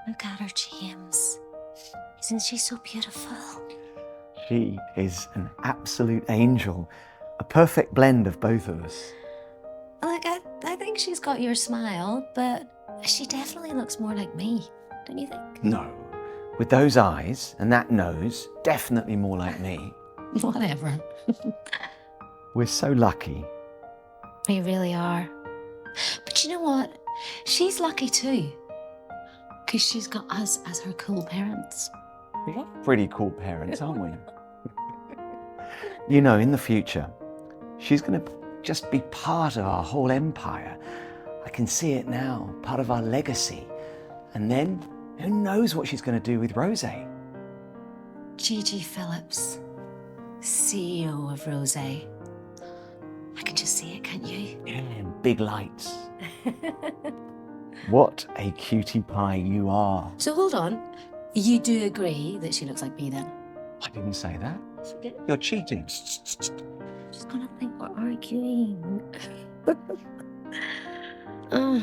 Look at her, James. Isn't she so beautiful? She is an absolute angel, a perfect blend of both of us. Like, I think she's got your smile, but she definitely looks more like me, don't you think? No, with those eyes and that nose, definitely more like me. Whatever. We're so lucky. We really are. But you know what? She's lucky too. Because she's got us as her cool parents. We're pretty cool parents, aren't we? You know, in the future, she's going to just be part of our whole empire. I can see it now, part of our legacy. And then, who knows what she's going to do with Rosy? Gigi Phillips, CEO of Rosy. I can just see it, can't you? Yeah, and big lights. What a cutie pie you are. So hold on. You do agree that she looks like me then? I didn't say that. You're cheating. She's gonna think we're arguing. Oh,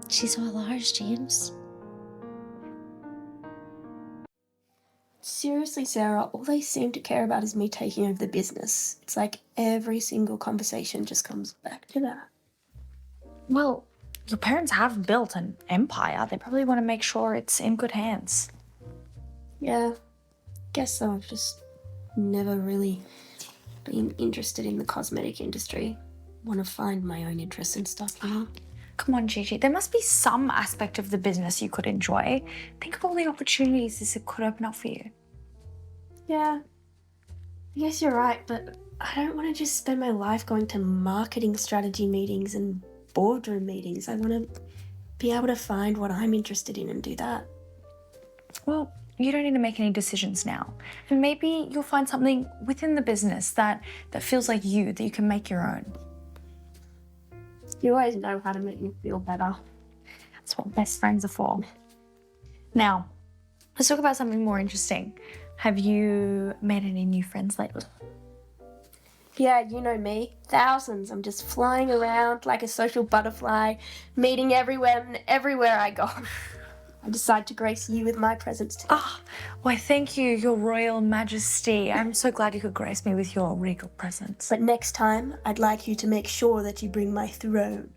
she's all ours, James. Seriously, Sarah, all they seem to care about is me taking over the business. It's like every single conversation just comes back to that. Well, your parents have built an empire. They probably want to make sure it's in good hands. Yeah, guess so. I've just never really been interested in the cosmetic industry. Want to find my own interests and stuff, you know? Come on, Gigi. There must be some aspect of the business you could enjoy. Think of all the opportunities this could open up for you. Yeah, I guess you're right, but I don't want to just spend my life going to marketing strategy meetings and boardroom meetings. I want to be able to find what I'm interested in and do that. Well, you don't need to make any decisions now. And maybe you'll find something within the business that feels like you, that you can make your own. You always know how to make me feel better. That's what best friends are for. Now, let's talk about something more interesting. Have you made any new friends lately? Yeah, you know me. Thousands. I'm just flying around like a social butterfly, meeting everywhere and everywhere I go. I decide to grace you with my presence today. Ah, why thank you, your royal majesty. I'm so glad you could grace me with your regal presence. But next time, I'd like you to make sure that you bring my throne.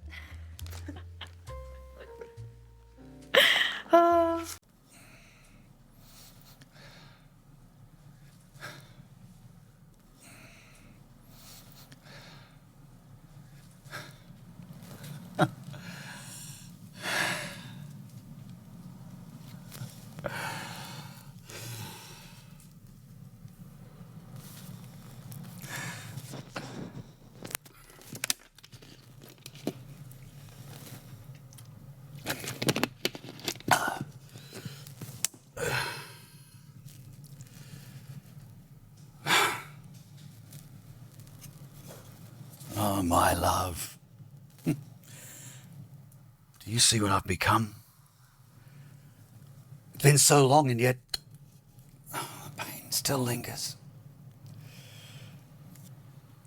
Oh, my love. Do you see what I've become? It's been so long and yet the pain still lingers.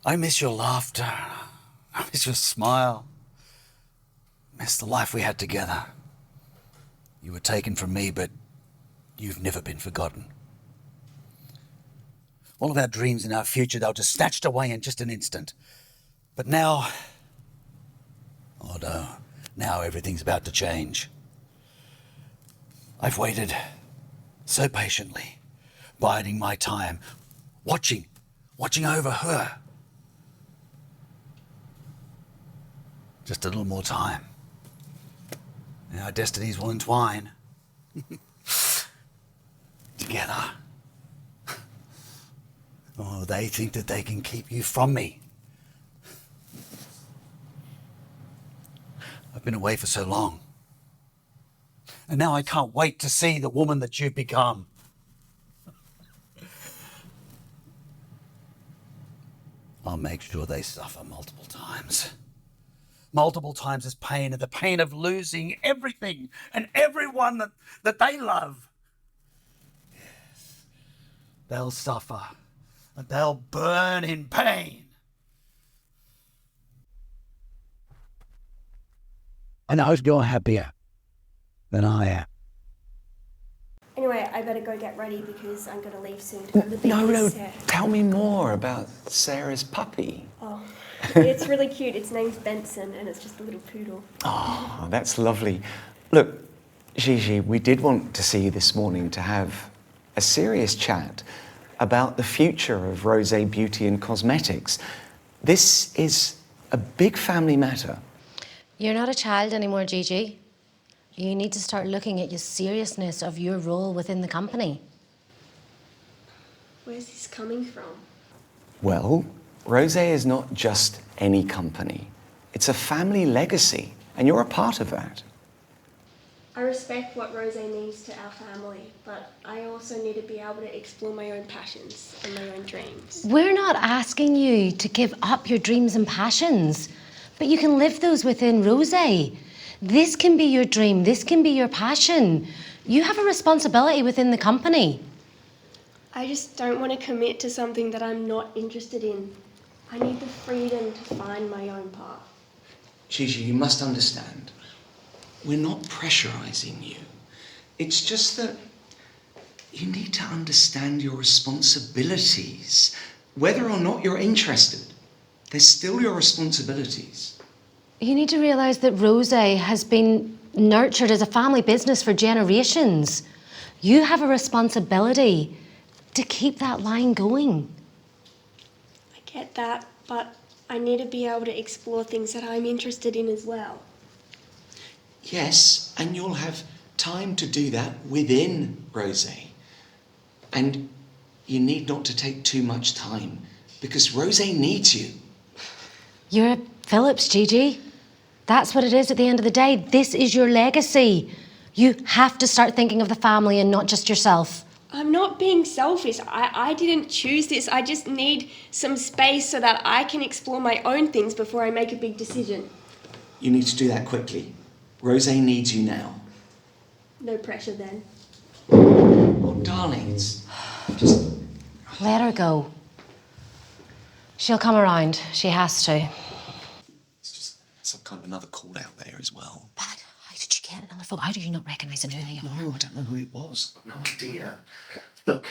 I miss your laughter. I miss your smile. I miss the life we had together. You were taken from me, but you've never been forgotten. All of our dreams and our future, they were just snatched away in just an instant. But now, oh no, now everything's about to change. I've waited so patiently, biding my time, watching over her. Just a little more time, and our destinies will entwine together. Oh, they think that they can keep you from me. I've been away for so long. And now I can't wait to see the woman that you've become. I'll make sure they suffer multiple times. Multiple times as pain, and the pain of losing everything and everyone that they love. Yes, they'll suffer and they'll burn in pain. And I hope you're happier than I am. I better go get ready because I'm going to leave soon to go to the beach. No, Yeah. tell me more about Sarah's puppy. Oh, it's really cute. Its name's Benson and it's just a little poodle. Oh, that's lovely. Look, Gigi, we did want to see you this morning to have a serious chat about the future of Rosé Beauty and Cosmetics. This is a big family matter. You're not a child anymore, Gigi. You need to start looking at the seriousness of your role within the company. Where's this coming from? Well, Rosé is not just any company. It's a family legacy, and you're a part of that. I respect what Rosé means to our family, but I also need to be able to explore my own passions and my own dreams. We're not asking you to give up your dreams and passions, but you can live those within Rosé. This can be your dream, this can be your passion. You have a responsibility within the company. I just don't want to commit to something that I'm not interested in. I need the freedom to find my own path. Gigi, you must understand. We're not pressurizing you. It's just that you need to understand your responsibilities. Whether or not you're interested, they're still your responsibilities. You need to realise that Rosé has been nurtured as a family business for generations. You have a responsibility to keep that line going. I get that, but I need to be able to explore things that I'm interested in as well. Yes, and you'll have time to do that within Rosé. And you need not to take too much time because Rosé needs you. You're a Phillips, Gigi. That's what it is at the end of the day. This is your legacy. You have to start thinking of the family and not just yourself. I'm not being selfish. I didn't choose this. I just need some space so that I can explore my own things before I make a big decision. You need to do that quickly. Rosé needs you now. No pressure then. Oh, darlings, just... Let her go. She'll come around. She has to. It's just some kind of another call out there as well. But how did you get another phone? How do you not recognise who they are? No, I don't know who it was. No idea. Look,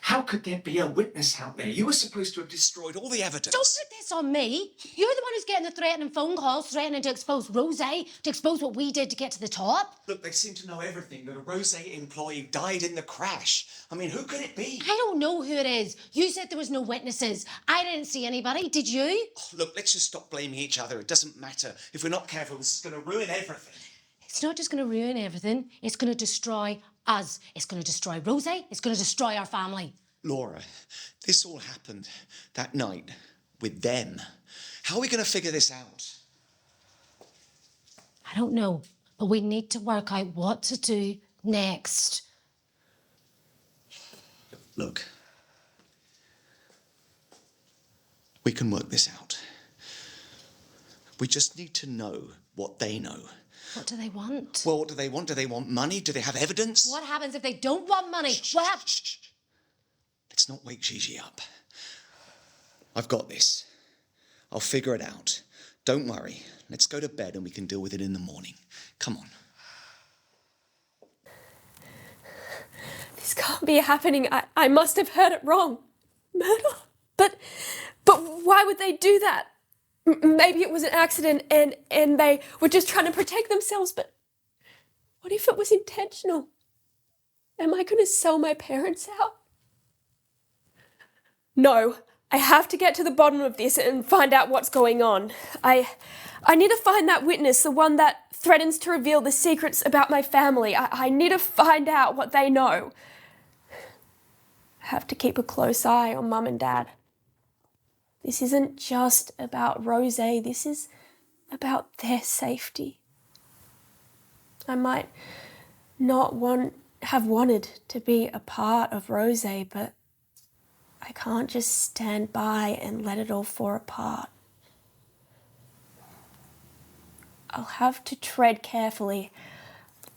how could there be a witness out there? You were supposed to have destroyed all the evidence. Don't put this on me. You're the one who's getting the threatening phone calls, threatening to expose Rosé, to expose what we did to get to the top. Look, they seem to know everything, that a Rosé employee died in the crash. I mean, who could it be? I don't know who it is. You said there was no witnesses. I didn't see anybody. Did you? Oh, look, let's just stop blaming each other. It doesn't matter. If we're not careful, this is going to ruin everything. It's not just going to ruin everything. It's going to destroy us. It's going to destroy Rosé. It's going to destroy our family. Laura, this all happened that night with them. How are we going to figure this out? I don't know, but we need to work out what to do next. Look, we can work this out. We just need to know what they know. What do they want? Well, what do they want? Do they want money? Do they have evidence? What happens if they don't want money? What happens? Shh. Let's not wake Gigi up. I've got this. I'll figure it out. Don't worry. Let's go to bed and we can deal with it in the morning. Come on. This can't be happening. I must have heard it wrong. Murder? But why would they do that? Maybe it was an accident and they were just trying to protect themselves, but what if it was intentional? Am I going to sell my parents out? No, I have to get to the bottom of this and find out what's going on. I need to find that witness, the one that threatens to reveal the secrets about my family. I need to find out what they know. I have to keep a close eye on Mum and Dad. This isn't just about Rosé, this is about their safety. I might not have wanted to be a part of Rosé, but I can't just stand by and let it all fall apart. I'll have to tread carefully.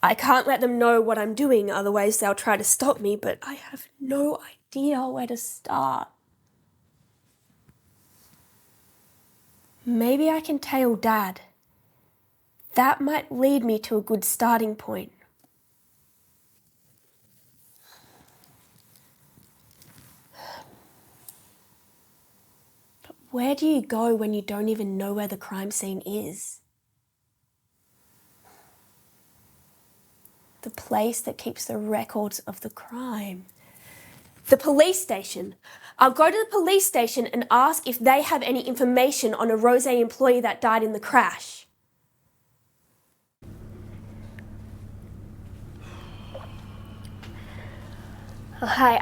I can't let them know what I'm doing, otherwise they'll try to stop me, but I have no idea where to start. Maybe I can tell Dad. That might lead me to a good starting point. Where do you go when you don't even know where the crime scene is? The place that keeps the records of the crime. The police station. I'll go to the police station and ask if they have any information on a Rosé employee that died in the crash. Hi,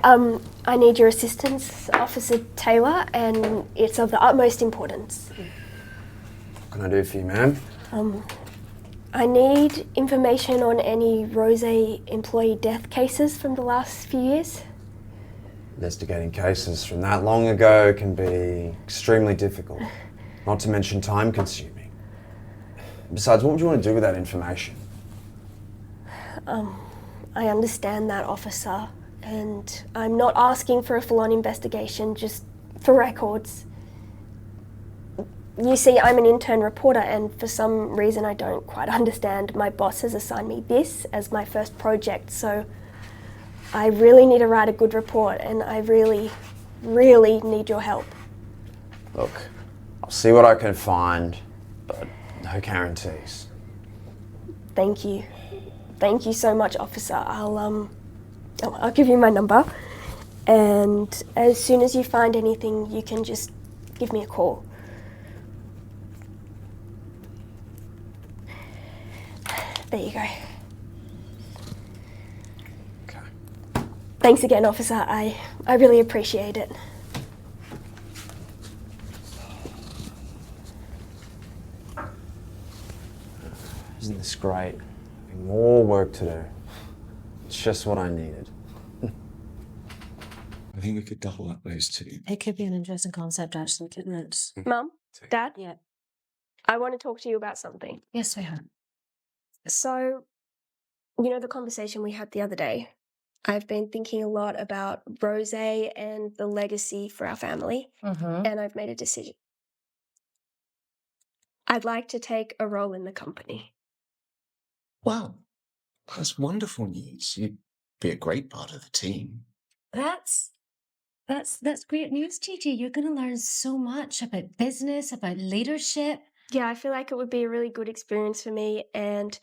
I need your assistance, Officer Taylor, and it's of the utmost importance. What can I do for you, ma'am? I need information on any Rosé employee death cases from the last few years. Investigating cases from that long ago can be extremely difficult, not to mention time-consuming. Besides, what would you want to do with that information? I understand that, officer, and I'm not asking for a full-on investigation, just for records. You see, I'm an intern reporter, and for some reason I don't quite understand, my boss has assigned me this as my first project, so I really need to write a good report, and I really, really need your help. Look, I'll see what I can find, but no guarantees. Thank you. Thank you so much, officer. I'll give you my number, and as soon as you find anything, you can just give me a call. There you go. Okay. Thanks again, officer. I really appreciate it. Isn't this great? Having more work to do. It's just what I needed. I think we could double up those two. It could be an interesting concept, actually, couldn't it? Mum? Dad? Yeah. I want to talk to you about something. Yes, sweetheart. So, you know the conversation we had the other day? I've been thinking a lot about Rosé and the legacy for our family, and I've made a decision. I'd like to take a role in the company. Wow, that's wonderful news. You'd be a great part of the team. That's great news, Gigi. You're going to learn so much about business, about leadership. Yeah, I feel like it would be a really good experience for me, and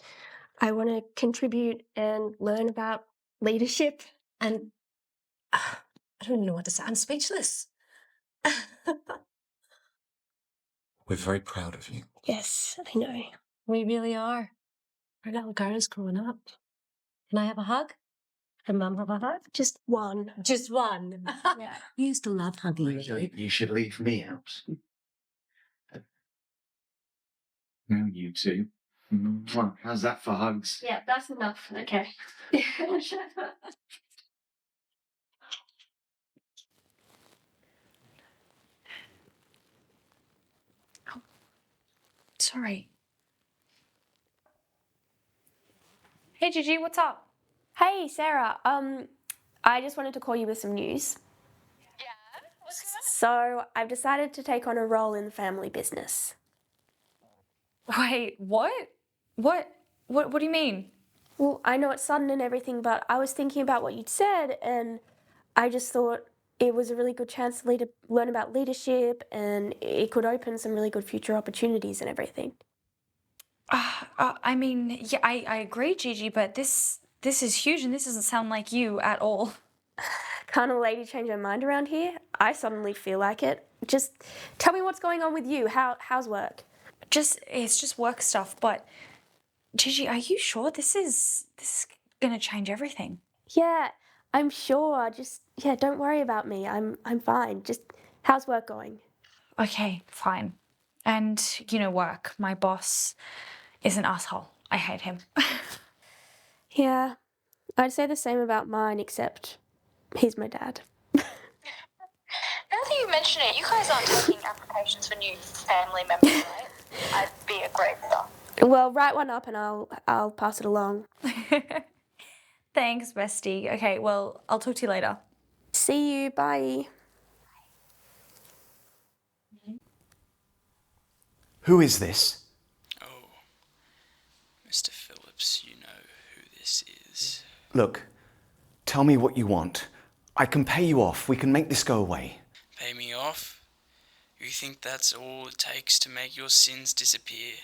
I want to contribute and learn about leadership. And I don't even know what to say. I'm speechless. We're very proud of you. Yes, I know. We really are. Our little girl is growing up. Can I have a hug? Can Mum have a hug? Just one. Just one. Yeah. We used to love hugging you. You should leave me out. Now you two. How's that for hugs? Yeah, that's enough. Okay. Sorry. Hey Gigi, what's up? Hey, Sarah. I just wanted to call you with some news. Yeah? What's So, I've decided to take on a role in the family business. Wait, what? What do you mean? Well, I know it's sudden and everything, but I was thinking about what you'd said, and I just thought it was a really good chance to learn about leadership, and it could open some really good future opportunities and everything. I mean, yeah, I agree, Gigi, but this is huge and this doesn't sound like you at all. Can't a lady change her mind around here? I suddenly feel like it. Just tell me what's going on with you. How's work? It's just work stuff, but Gigi, are you sure this is gonna change everything? Yeah, I'm sure. Just don't worry about me. I'm fine. Just how's work going? Okay, fine. And work. My boss is an asshole. I hate him. Yeah, I'd say the same about mine, except he's my dad. Now that you mention it, you guys aren't taking applications for new family members, right? I'd be a great fit. Well, write one up and I'll pass it along. Thanks, bestie. Okay, well, I'll talk to you later. See you. Bye. Who is this? Oh, Mr. Phillips, you know who this is. Look, tell me what you want. I can pay you off. We can make this go away. Pay me off? You think that's all it takes to make your sins disappear?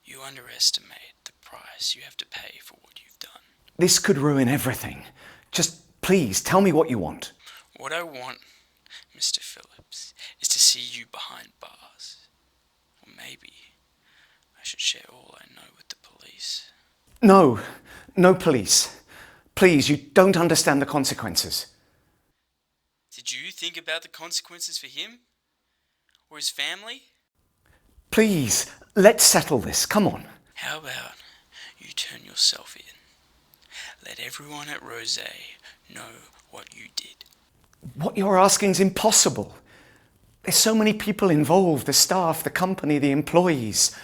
You underestimate the price you have to pay for what you've done. This could ruin everything. Just please tell me what you want. What I want, Mr. Phillips, is to see you behind bars. Or maybe I should share all I know with the police. No, no police. Please, you don't understand the consequences. Did you think about the consequences for him? Or his family? Please, let's settle this. Come on. How about you turn yourself in? Let everyone at Rosy know what you did. What you're asking is impossible. There's so many people involved, the staff, the company, the employees.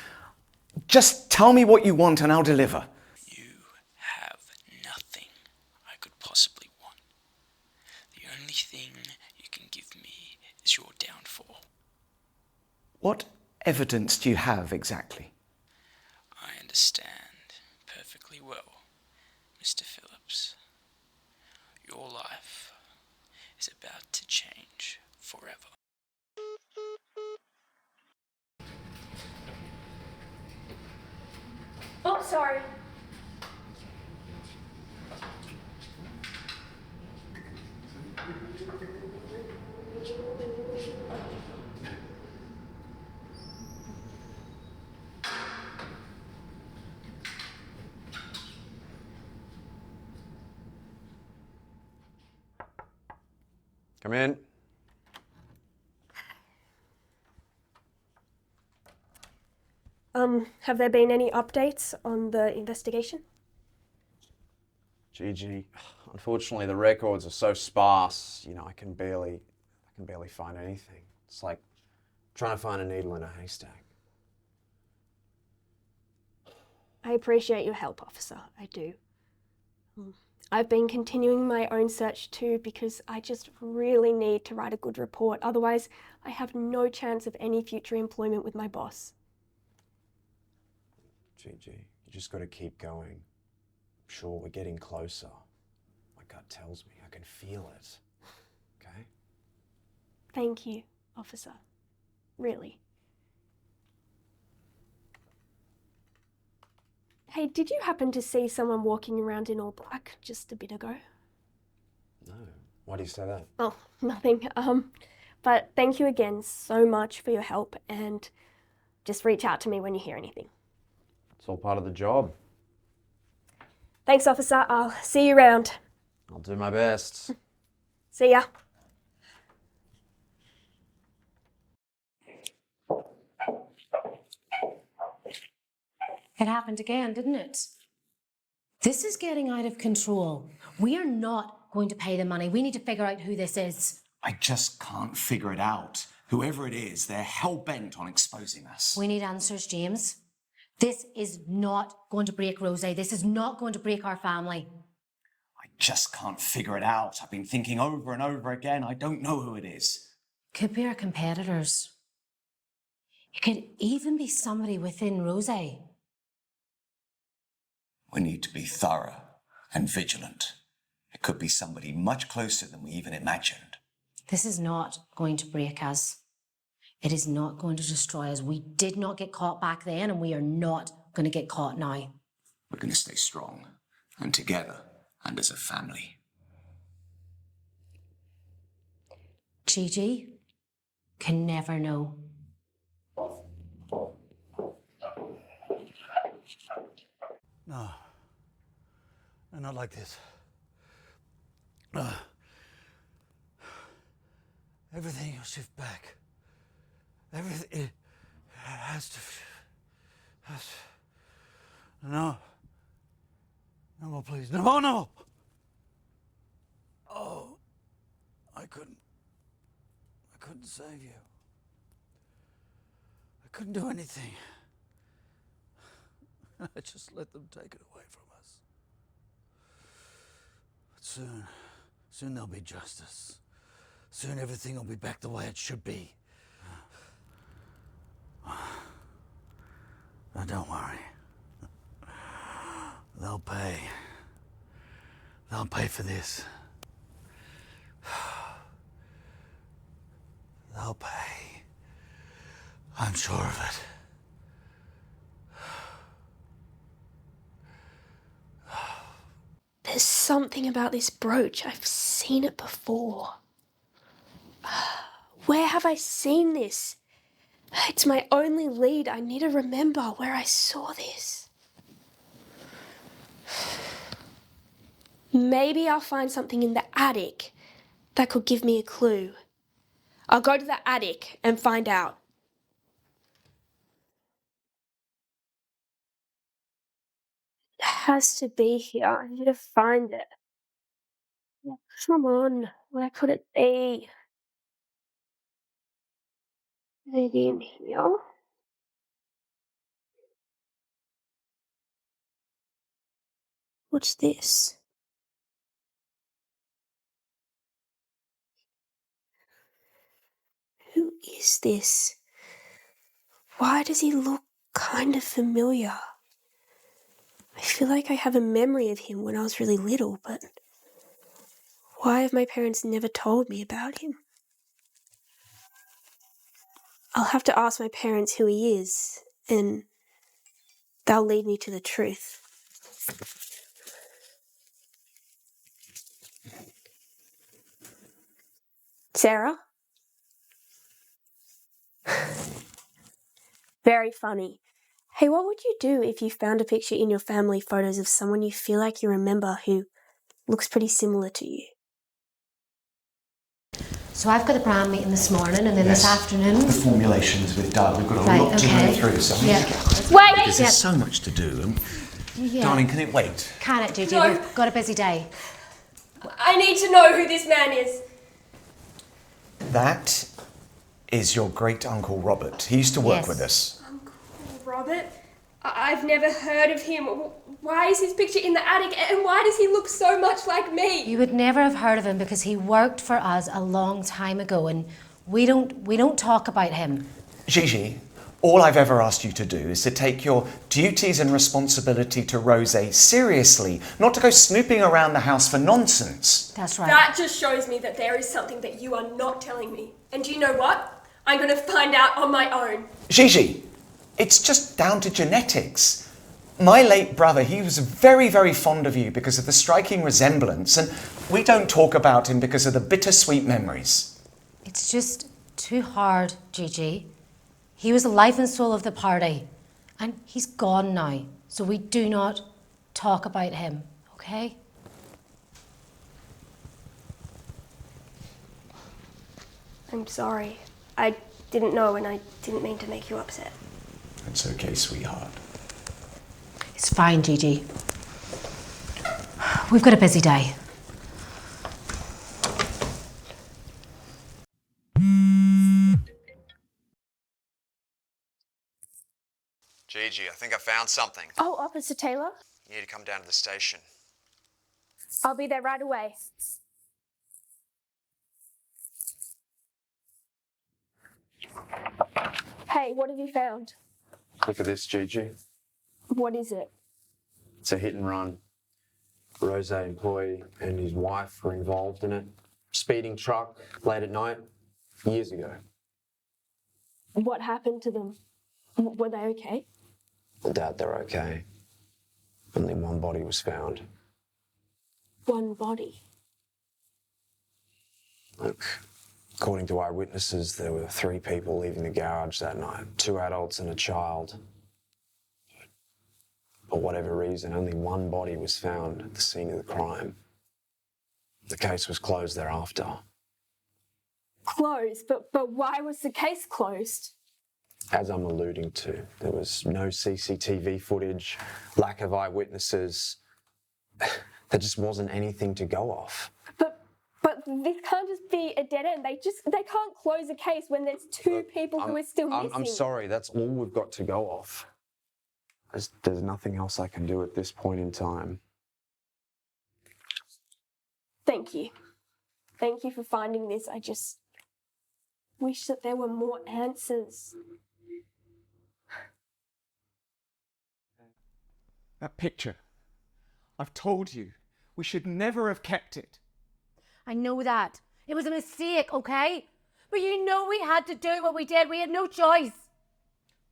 Just tell me what you want and I'll deliver. You have nothing I could possibly want. The only thing you can give me is your downfall. What evidence do you have exactly? I understand perfectly well, Mr. Phillips. Your life is about to change forever. Oh, sorry. Come in. Have there been any updates on the investigation? Gigi, unfortunately the records are so sparse, I can barely find anything. It's like trying to find a needle in a haystack. I appreciate your help, officer. I do. I've been continuing my own search too because I just really need to write a good report. Otherwise, I have no chance of any future employment with my boss. Gigi, you just got to keep going. I'm sure we're getting closer. My gut tells me, I can feel it. Okay? Thank you, officer. Really. Hey, did you happen to see someone walking around in all black just a bit ago? No. Why do you say that? Oh, nothing. But thank you again so much for your help, and just reach out to me when you hear anything. It's all part of the job. Thanks, officer. I'll see you around. I'll do my best. See ya. It happened again, didn't it? This is getting out of control. We are not going to pay the money. We need to figure out who this is. I just can't figure it out. Whoever it is, they're hell-bent on exposing us. We need answers, James. This is not going to break Rosy. This is not going to break our family. I just can't figure it out. I've been thinking over and over again. I don't know who it is. Could be our competitors. It could even be somebody within Rosy. We need to be thorough and vigilant. It could be somebody much closer than we even imagined. This is not going to break us. It is not going to destroy us. We did not get caught back then, and we are not going to get caught now. We're going to stay strong and together and as a family. Gigi can never know. No. No, not like this. Everything will shift back. Everything it has to. No. No more, please. No more, no. Oh, I couldn't save you. I couldn't do anything. I just let them take it away from us. But soon there'll be justice. Soon everything will be back the way it should be. Now don't worry. They'll pay. They'll pay for this. They'll pay. I'm sure of it. There's something about this brooch. I've seen it before. Where have I seen this? It's my only lead. I need to remember where I saw this. Maybe I'll find something in the attic that could give me a clue. I'll go to the attic and find out. It has to be here. I need to find it. Come on, where could it be? Maybe in here? What's this? Who is this? Why does he look kind of familiar? I feel like I have a memory of him when I was really little, but why have my parents never told me about him? I'll have to ask my parents who he is, and they'll lead me to the truth. Sarah? Very funny. Hey, what would you do if you found a picture in your family photos of someone you feel like you remember who looks pretty similar to you? So I've got a brand meeting this morning and then this afternoon. The formulations with Doug, we've got a lot to go through, so we need to get Wait! because there's so much to do. Darling, can it wait? Can it, Gigi? No. We've got a busy day. I need to know who this man is. That is your great uncle Robert. He used to work with us. Uncle Robert? I've never heard of him. Why is his picture in the attic and why does he look so much like me? You would never have heard of him because he worked for us a long time ago and we don't talk about him. Gigi, all I've ever asked you to do is to take your duties and responsibility to Rosé seriously, not to go snooping around the house for nonsense. That's right. That just shows me that there is something that you are not telling me. And do you know what? I'm going to find out on my own. Gigi, it's just down to genetics. My late brother, he was very, very fond of you because of the striking resemblance, and we don't talk about him because of the bittersweet memories. It's just too hard, Gigi. He was the life and soul of the party, and he's gone now, so we do not talk about him, okay? I'm sorry. I didn't know and I didn't mean to make you upset. It's okay, sweetheart. It's fine, Gigi. We've got a busy day. Gigi, I think I found something. Oh, Officer Taylor? You need to come down to the station. I'll be there right away. Hey, what have you found? Look at this, Gigi. What is it? It's a hit and run. Rosé employee and his wife were involved in it. Speeding truck late at night, years ago. What happened to them? Were they okay? I doubt they're okay. Only one body was found. One body. Look, according to eyewitnesses, there were 3 people leaving the garage that night, 2 adults and a child. For whatever reason, only one body was found at the scene of the crime. The case was closed thereafter. Closed? But why was the case closed? As I'm alluding to, there was no CCTV footage, lack of eyewitnesses. There just wasn't anything to go off. But this can't just be a dead end. They can't close a case when there's 2 people who are still missing. I'm sorry, that's all we've got to go off. There's nothing else I can do at this point in time. Thank you. Thank you for finding this. I just wish that there were more answers. That picture. I've told you, we should never have kept it. I know that. It was a mistake, okay? But you know we had to do what we did. We had no choice.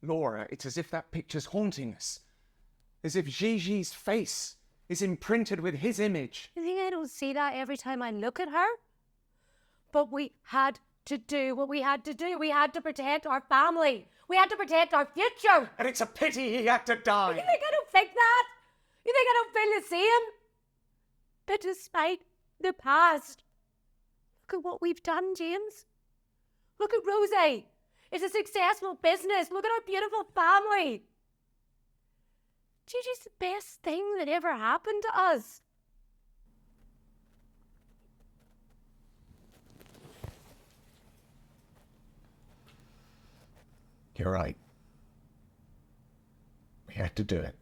Laura, it's as if that picture's haunting us. As if Gigi's face is imprinted with his image. You think I don't see that every time I look at her? But we had to do what we had to do. We had to protect our family. We had to protect our future. And it's a pity he had to die. You think I don't think that? You think I don't feel the same? But despite the past, look at what we've done, James. Look at Rosy. It's a successful business. Look at our beautiful family. Gigi's the best thing that ever happened to us. You're right. We had to do it.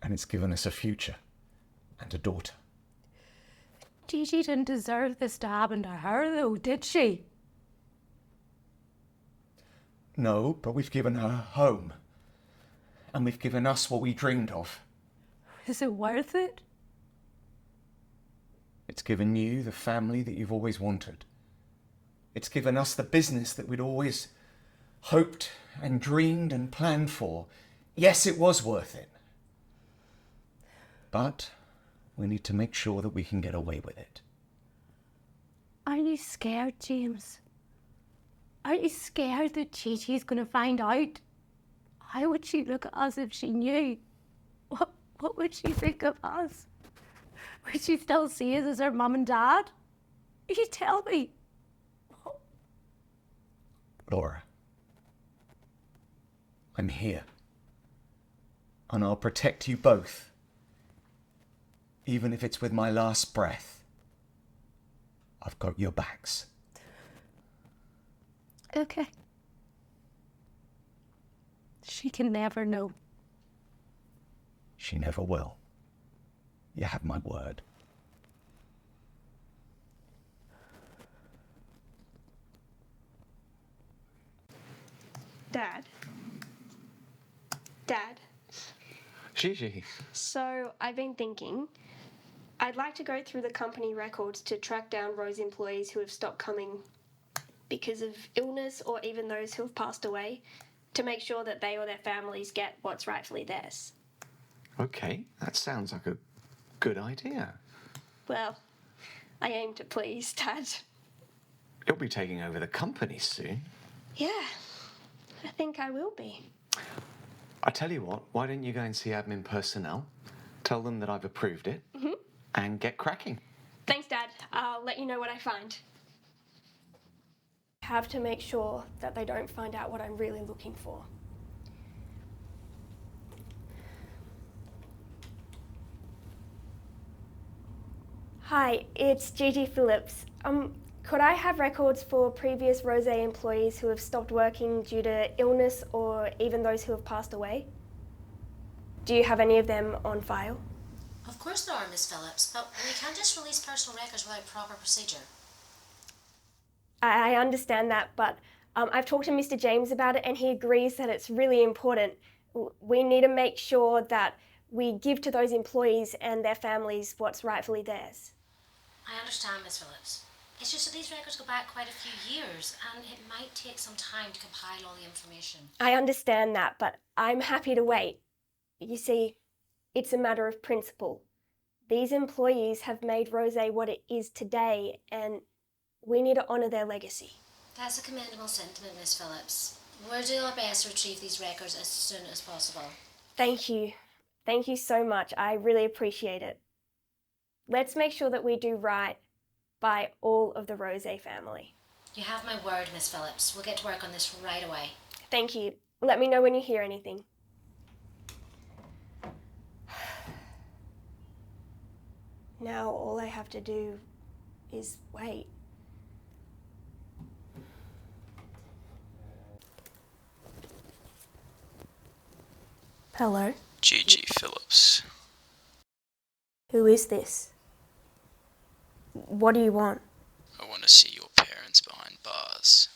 And it's given us a future and a daughter. Gigi didn't deserve this to happen to her, though, did she? No, but we've given her a home. And we've given us what we dreamed of. Is it worth it? It's given you the family that you've always wanted. It's given us the business that we'd always hoped and dreamed and planned for. Yes, it was worth it. But we need to make sure that we can get away with it. Are you scared, James? Are you scared that Gigi's going to find out? How would she look at us if she knew? What would she think of us? Would she still see us as her mum and dad? You tell me. Laura, I'm here. And I'll protect you both. Even if it's with my last breath. I've got your backs. Okay. She can never know. She never will. You have my word. Dad. Dad. Gigi. So I've been thinking, I'd like to go through the company records to track down Rose employees who have stopped coming because of illness or even those who have passed away to make sure that they or their families get what's rightfully theirs. Okay, that sounds like a good idea. Well, I aim to please, Dad. You'll be taking over the company soon. Yeah, I think I will be. I tell you what, why don't you go and see admin personnel, tell them that I've approved it, and get cracking. Thanks, Dad. I'll let you know what I find. Have to make sure that they don't find out what I'm really looking for. Hi, it's Gigi Phillips. Could I have records for previous Rose employees who have stopped working due to illness or even those who have passed away? Do you have any of them on file? Of course there are, Miss Phillips, but we can't just release personal records without proper procedure. I understand that, but I've talked to Mr. James about it and he agrees that it's really important. We need to make sure that we give to those employees and their families what's rightfully theirs. I understand, Miss Phillips. It's just that these records go back quite a few years and it might take some time to compile all the information. I understand that, but I'm happy to wait. You see, it's a matter of principle. These employees have made Rose what it is today and we need to honour their legacy. That's a commendable sentiment, Miss Phillips. We'll do our best to retrieve these records as soon as possible. Thank you. Thank you so much. I really appreciate it. Let's make sure that we do right by all of the Rose family. You have my word, Miss Phillips. We'll get to work on this right away. Thank you. Let me know when you hear anything. Now all I have to do is wait. Hello? Gigi Phillips. Who is this? What do you want? I want to see your parents behind bars.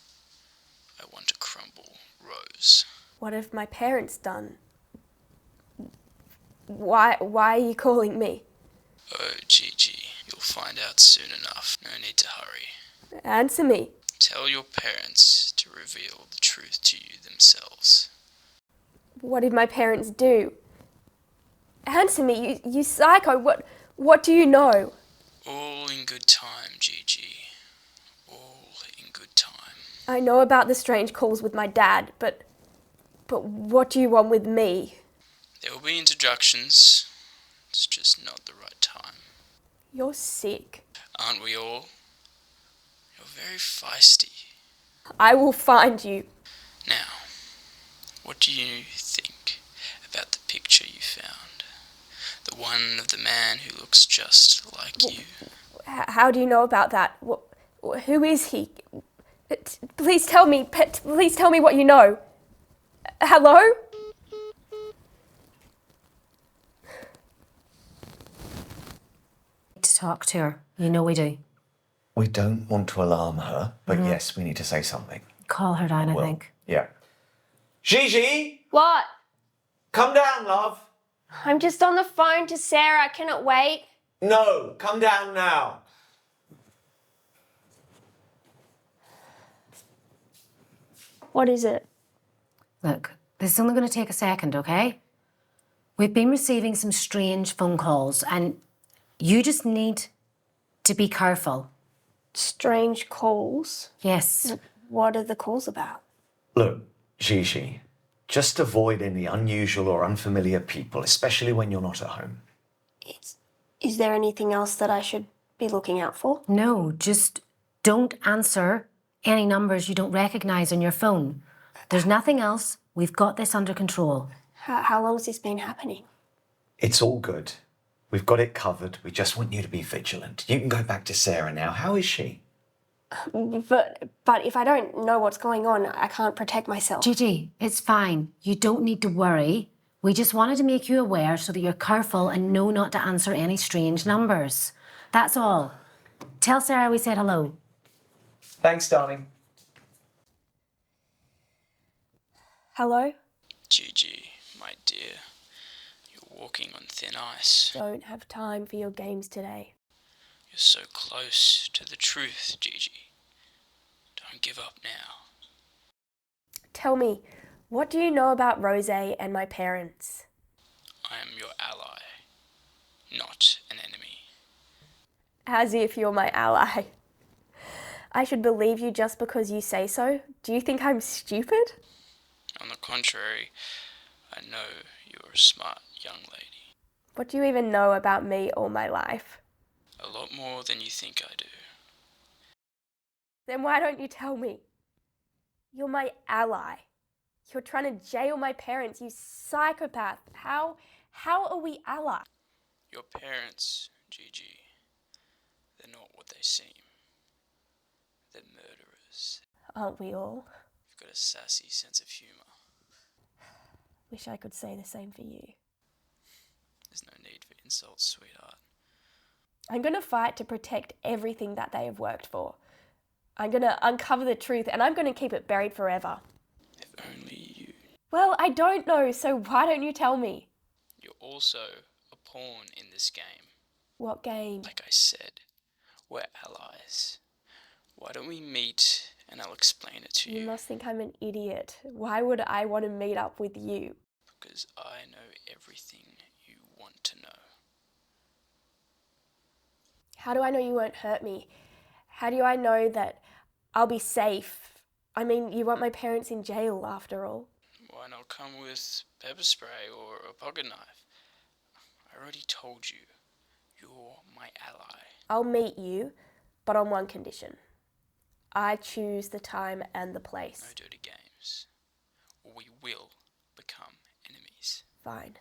I want to crumble Rose. What have my parents done? Why are you calling me? Oh, Gigi, you'll find out soon enough. No need to hurry. Answer me. Tell your parents to reveal the truth to you themselves. What did my parents do? Answer me, you psycho. What do you know? All in good time, Gigi. All in good time. I know about the strange calls with my dad, but what do you want with me? There will be introductions. It's just not the right time. You're sick. Aren't we all? You're very feisty. I will find you. Now, what do you think about the picture you found? The one of the man who looks just like you. How do you know about that? Who is he? Please tell me. Please tell me what you know. Hello? To talk to her. You know we do. We don't want to alarm her, but yes, we need to say something. Call her down, I think. Yeah. Gigi! What? Come down, love. I'm just on the phone to Sarah. Can it wait? No, come down now. What is it? Look, this is only going to take a second, okay? We've been receiving some strange phone calls and you just need to be careful. Strange calls? Yes. What are the calls about? Look, Gigi, just avoid any unusual or unfamiliar people, especially when you're not at home. Is there anything else that I should be looking out for? No, just don't answer any numbers you don't recognise on your phone. There's nothing else. We've got this under control. How long has this been happening? It's all good. We've got it covered. We just want you to be vigilant. You can go back to Sarah now. How is she? But if I don't know what's going on, I can't protect myself. Gigi, it's fine. You don't need to worry. We just wanted to make you aware so that you're careful and know not to answer any strange numbers. That's all. Tell Sarah we said hello. Thanks, darling. Hello? Gigi, my dear, you're walking on thin ice. Don't have time for your games today. You're so close to the truth, Gigi. Don't give up now. Tell me, what do you know about Rosy and my parents? I am your ally, not an enemy. As if you're my ally. I should believe you just because you say so? Do you think I'm stupid? On the contrary, I know you're a smart young lady. What do you even know about me or my life? A lot more than you think I do. Then why don't you tell me? You're my ally. You're trying to jail my parents, you psychopath. How are we allies? Your parents, Gigi, they're not what they seem. They're murderers. Aren't we all? You've got a sassy sense of humour. Wish I could say the same for you. There's no need for insults, sweetheart. I'm going to fight to protect everything that they have worked for. I'm going to uncover the truth and I'm going to keep it buried forever. If only you... Well, I don't know, so why don't you tell me? You're also a pawn in this game. What game? Like I said, we're allies. Why don't we meet and I'll explain it to you? You must think I'm an idiot. Why would I want to meet up with you? Because I know everything you want to know. How do I know you won't hurt me? How do I know that I'll be safe? I mean, you want my parents in jail after all. Why not come with pepper spray or a pocket knife? I already told you, you're my ally. I'll meet you, but on one condition. I choose the time and the place. No dirty games, or we will become enemies. Fine.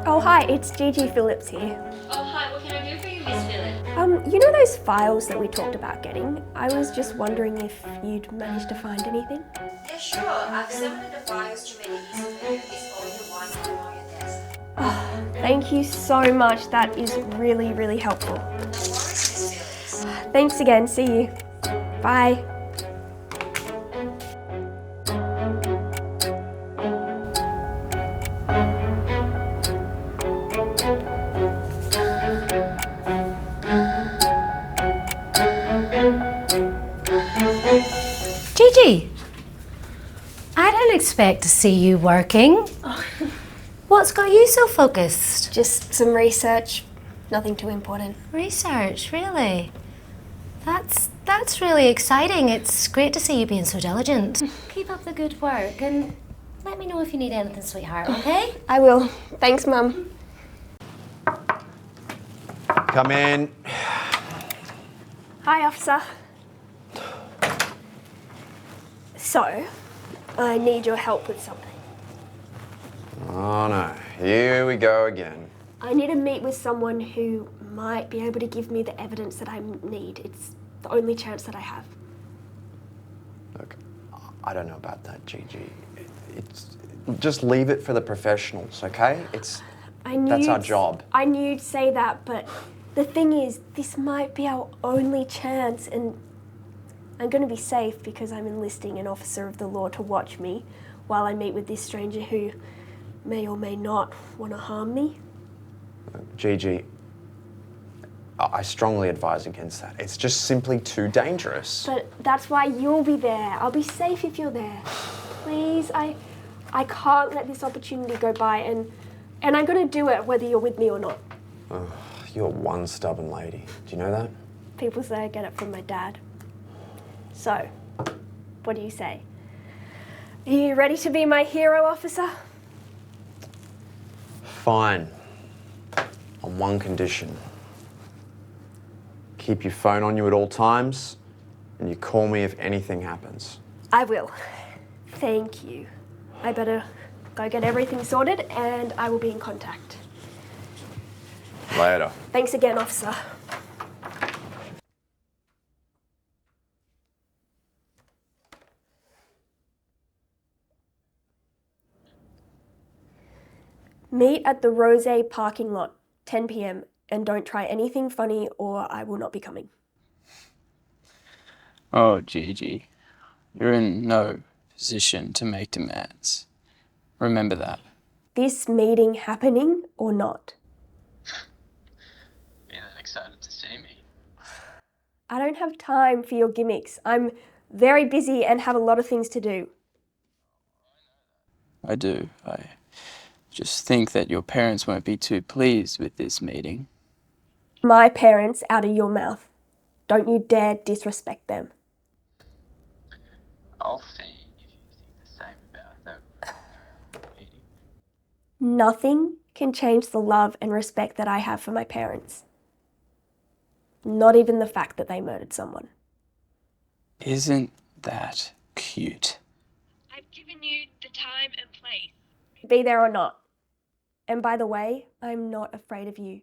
Oh hi, it's Gigi Phillips here. Oh hi, what can I do for you, Miss Phillips? You know those files that we talked about getting? I was just wondering if you'd managed to find anything? Yeah, sure. I've submitted the files to Minnie. It's all the one on your desk. Oh, thank you so much. That is really, really helpful. No worries, Miss Phillips. Thanks again. See you. Bye. expect to see you working. What's got you so focused? Just some research, nothing too important. Research, really? That's really exciting. It's great to see you being so diligent. Keep up the good work and let me know if you need anything, sweetheart, okay? I will. Thanks, Mum. Come in. Hi, officer. So, I need your help with something. Oh no, here we go again. I need to meet with someone who might be able to give me the evidence that I need. It's the only chance that I have. Look, I don't know about that, Gigi. Just leave it for the professionals, okay? That's our job. I knew you'd say that, but the thing is, this might be our only chance, and I'm going to be safe because I'm enlisting an officer of the law to watch me while I meet with this stranger who may or may not want to harm me. Gigi, I strongly advise against that. It's just simply too dangerous. But that's why you'll be there. I'll be safe if you're there. Please, I can't let this opportunity go by, and I'm going to do it whether you're with me or not. Oh, you're one stubborn lady. Do you know that? People say I get it from my dad. So, what do you say? Are you ready to be my hero, officer? Fine. On one condition. Keep your phone on you at all times, and you call me if anything happens. I will. Thank you. I better go get everything sorted, and I will be in contact. Later. Thanks again, officer. Meet at the Rosy parking lot, 10 p.m, and don't try anything funny or I will not be coming. Oh, Gigi, you're in no position to make demands. Remember that. This meeting happening or not? You're that excited to see me. I don't have time for your gimmicks. I'm very busy and have a lot of things to do. I do. I just think that your parents won't be too pleased with this meeting. My parents out of your mouth. Don't you dare disrespect them. I'll see if you think the same about that meeting. Nothing can change the love and respect that I have for my parents. Not even the fact that they murdered someone. Isn't that cute? I've given you the time and place. Be there or not. And by the way, I'm not afraid of you.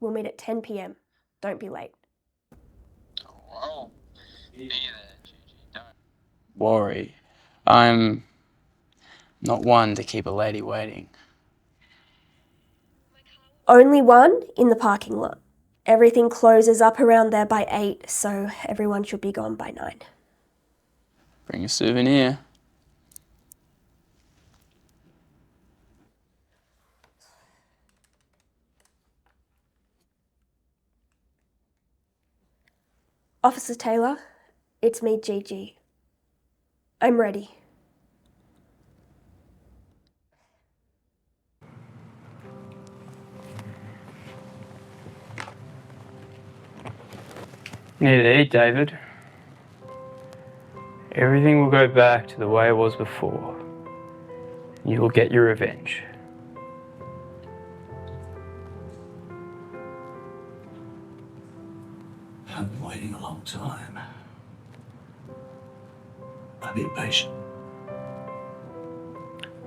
We'll meet at 10 p.m. Don't be late. Oh, well, be there, Gigi. Don't worry. I'm not one to keep a lady waiting. Only one in the parking lot. Everything closes up around there by 8, so everyone should be gone by 9. Bring a souvenir. Officer Taylor, it's me, Gigi. I'm ready. You need to eat, David. Everything will go back to the way it was before. You will get your revenge. I've been waiting a long time. I'll be patient.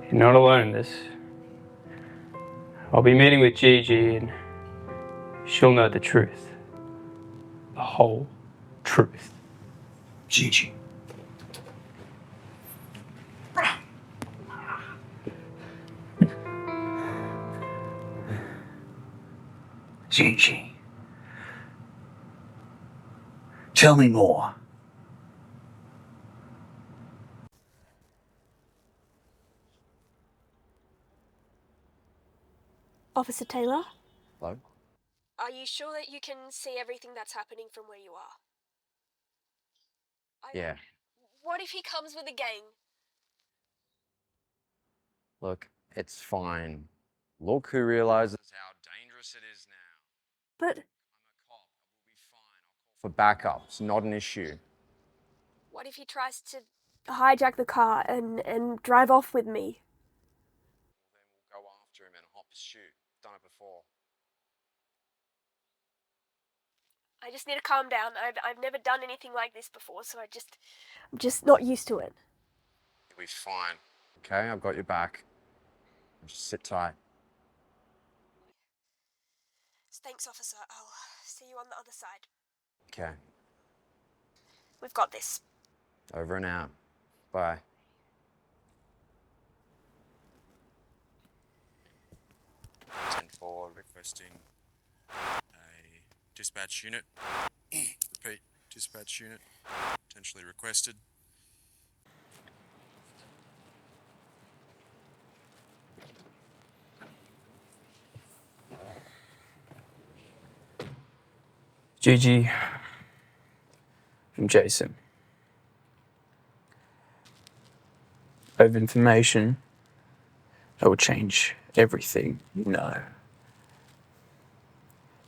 You're not alone in this. I'll be meeting with Gigi and she'll know the truth. The whole truth. Gigi. Gigi. Tell me more. Officer Taylor? Hello? Are you sure that you can see everything that's happening from where you are? Yeah. What if he comes with a gang? Look, it's fine. Look who realizes how dangerous it is now. But I'm a cop. We'll be fine. I'll call for backup. It's not an issue. what if he tries to hijack the car and drive off with me? Then we'll go after him in a hot pursuit. Done it before. I just need to calm down. I've never done anything like this before, so I'm just not used to it. You'll be fine. Okay, I've got your back. Just sit tight. Thanks, officer. I'll see you on the other side. Okay, We've got this. over and out. Bye. For requesting a dispatch unit. Repeat, dispatch unit potentially requested. Gigi from Jason. I have information that will change everything you know.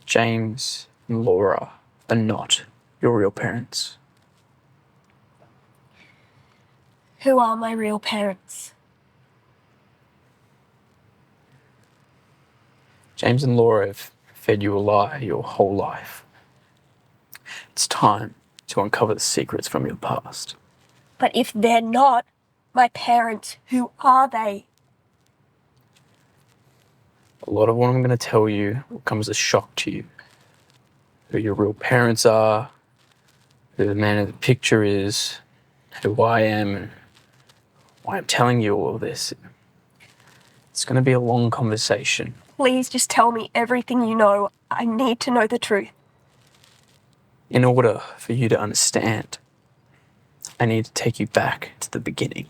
James and Laura are not your real parents. Who are my real parents? James and Laura have fed you a lie your whole life. It's time to uncover the secrets from your past. But if they're not my parents, who are they? A lot of what I'm going to tell you will come as a shock to you. Who your real parents are, who the man in the picture is, who I am, and why I'm telling you all of this. It's going to be a long conversation. Please just tell me everything you know. I need to know the truth. In order for you to understand, I need to take you back to the beginning.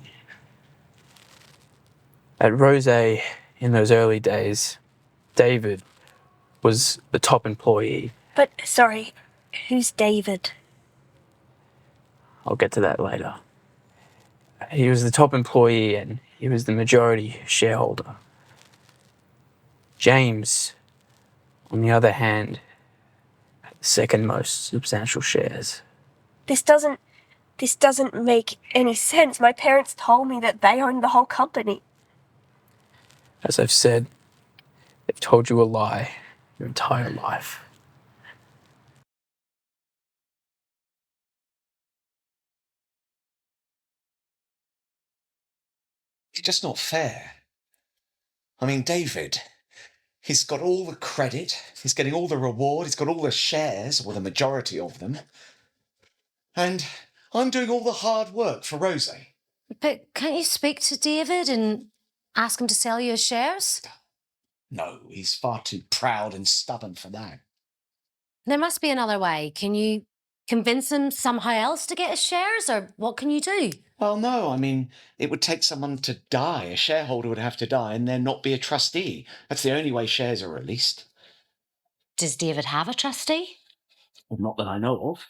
At Rosy, in those early days, David was the top employee. But, sorry, who's David? I'll get to that later. He was the top employee and he was the majority shareholder. James, on the other hand, had the second most substantial shares. This doesn't make any sense. My parents told me that they owned the whole company. As I've said, they've told you a lie your entire life. It's just not fair. I mean, David, he's got all the credit, he's getting all the reward, he's got all the shares, or the majority of them. And I'm doing all the hard work for Rosy. But can't you speak to David and ask him to sell you his shares? No, he's far too proud and stubborn for that. There must be another way. Can you convince him somehow else to get his shares, or what can you do? Well, no, I mean, it would take someone to die. A shareholder would have to die and then not be a trustee. That's the only way shares are released. Does David have a trustee? Well, not that I know of.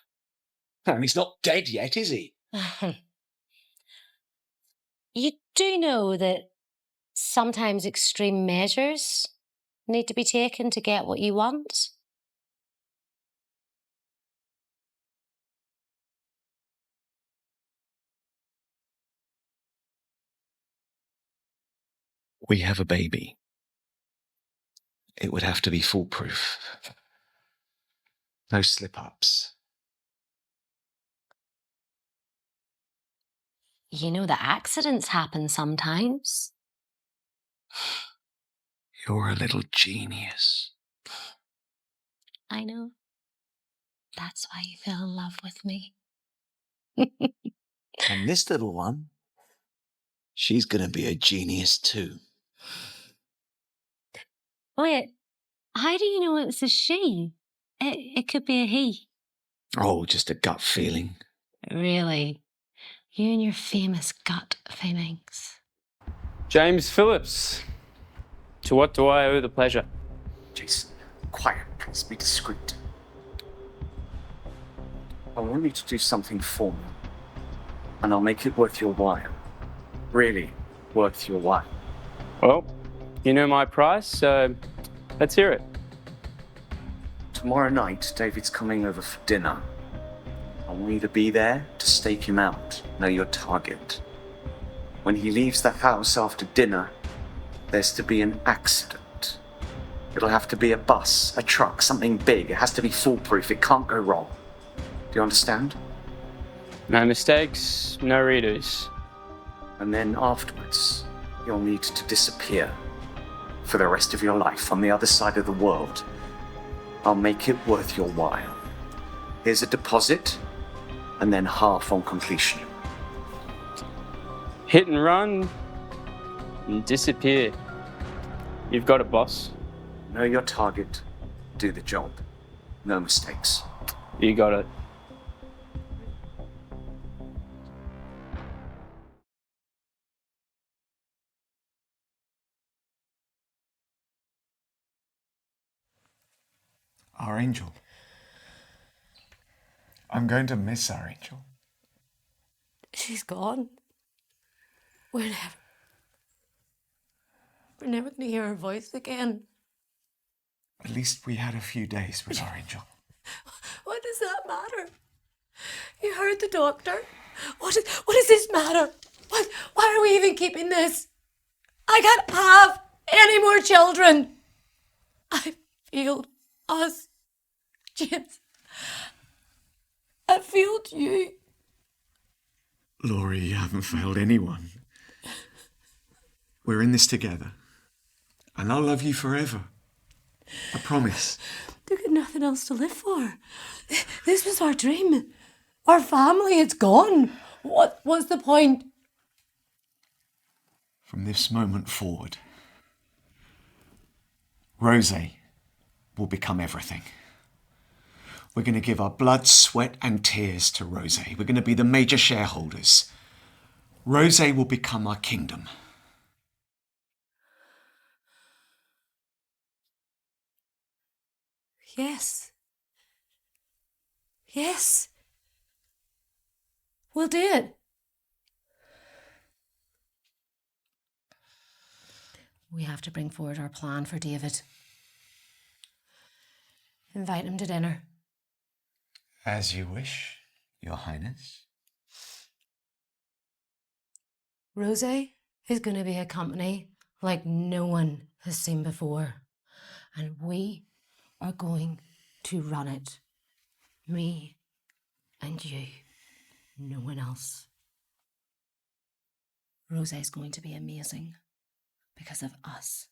And he's not dead yet, is he? You do know that sometimes extreme measures need to be taken to get what you want? We have a baby. It would have to be foolproof. No slip-ups. You know that accidents happen sometimes. You're a little genius. I know. That's why you fell in love with me. And this little one, she's going to be a genius too. Wait, how do you know it was a she? It could be a he. Oh, just a gut feeling. Really? You and your famous gut feelings. James Phillips, to what do I owe the pleasure? Jason, quiet, please be discreet. I want you to do something for me, and I'll make it worth your while. Really worth your while. Well, you know my price, so let's hear it. Tomorrow night, David's coming over for dinner. I want you to be there to stake him out, know your target. When he leaves the house after dinner, there's to be an accident. It'll have to be a bus, a truck, something big. It has to be foolproof. It can't go wrong. Do you understand? No mistakes, no redos. And then afterwards, you'll need to disappear for the rest of your life on the other side of the world. I'll make it worth your while. Here's a deposit, and then half on completion. Hit and run and disappear. You've got it, boss. Know your target, do the job. No mistakes. You got it. Our angel. I'm going to miss our angel. She's gone. We're never going to hear her voice again. At least we had a few days with our angel. What does that matter? You heard the doctor. What does this matter? Why are we even keeping this? I can't have any more children. I failed us, James. I failed you. Laurie, you haven't failed anyone. We're in this together. And I'll love you forever. I promise. There got nothing else to live for. This was our dream. Our family, it's gone. What was the point? From this moment forward, Rosy will become everything. We're going to give our blood, sweat and tears to Rosy. We're going to be the major shareholders. Rosy will become our kingdom. Yes. Yes. We'll do it. We have to bring forward our plan for David. Invite him to dinner. As you wish, Your Highness. Rosy is going to be a company like no one has seen before. And we are going to run it. Me and you. No one else. Rosy is going to be amazing. Because of us.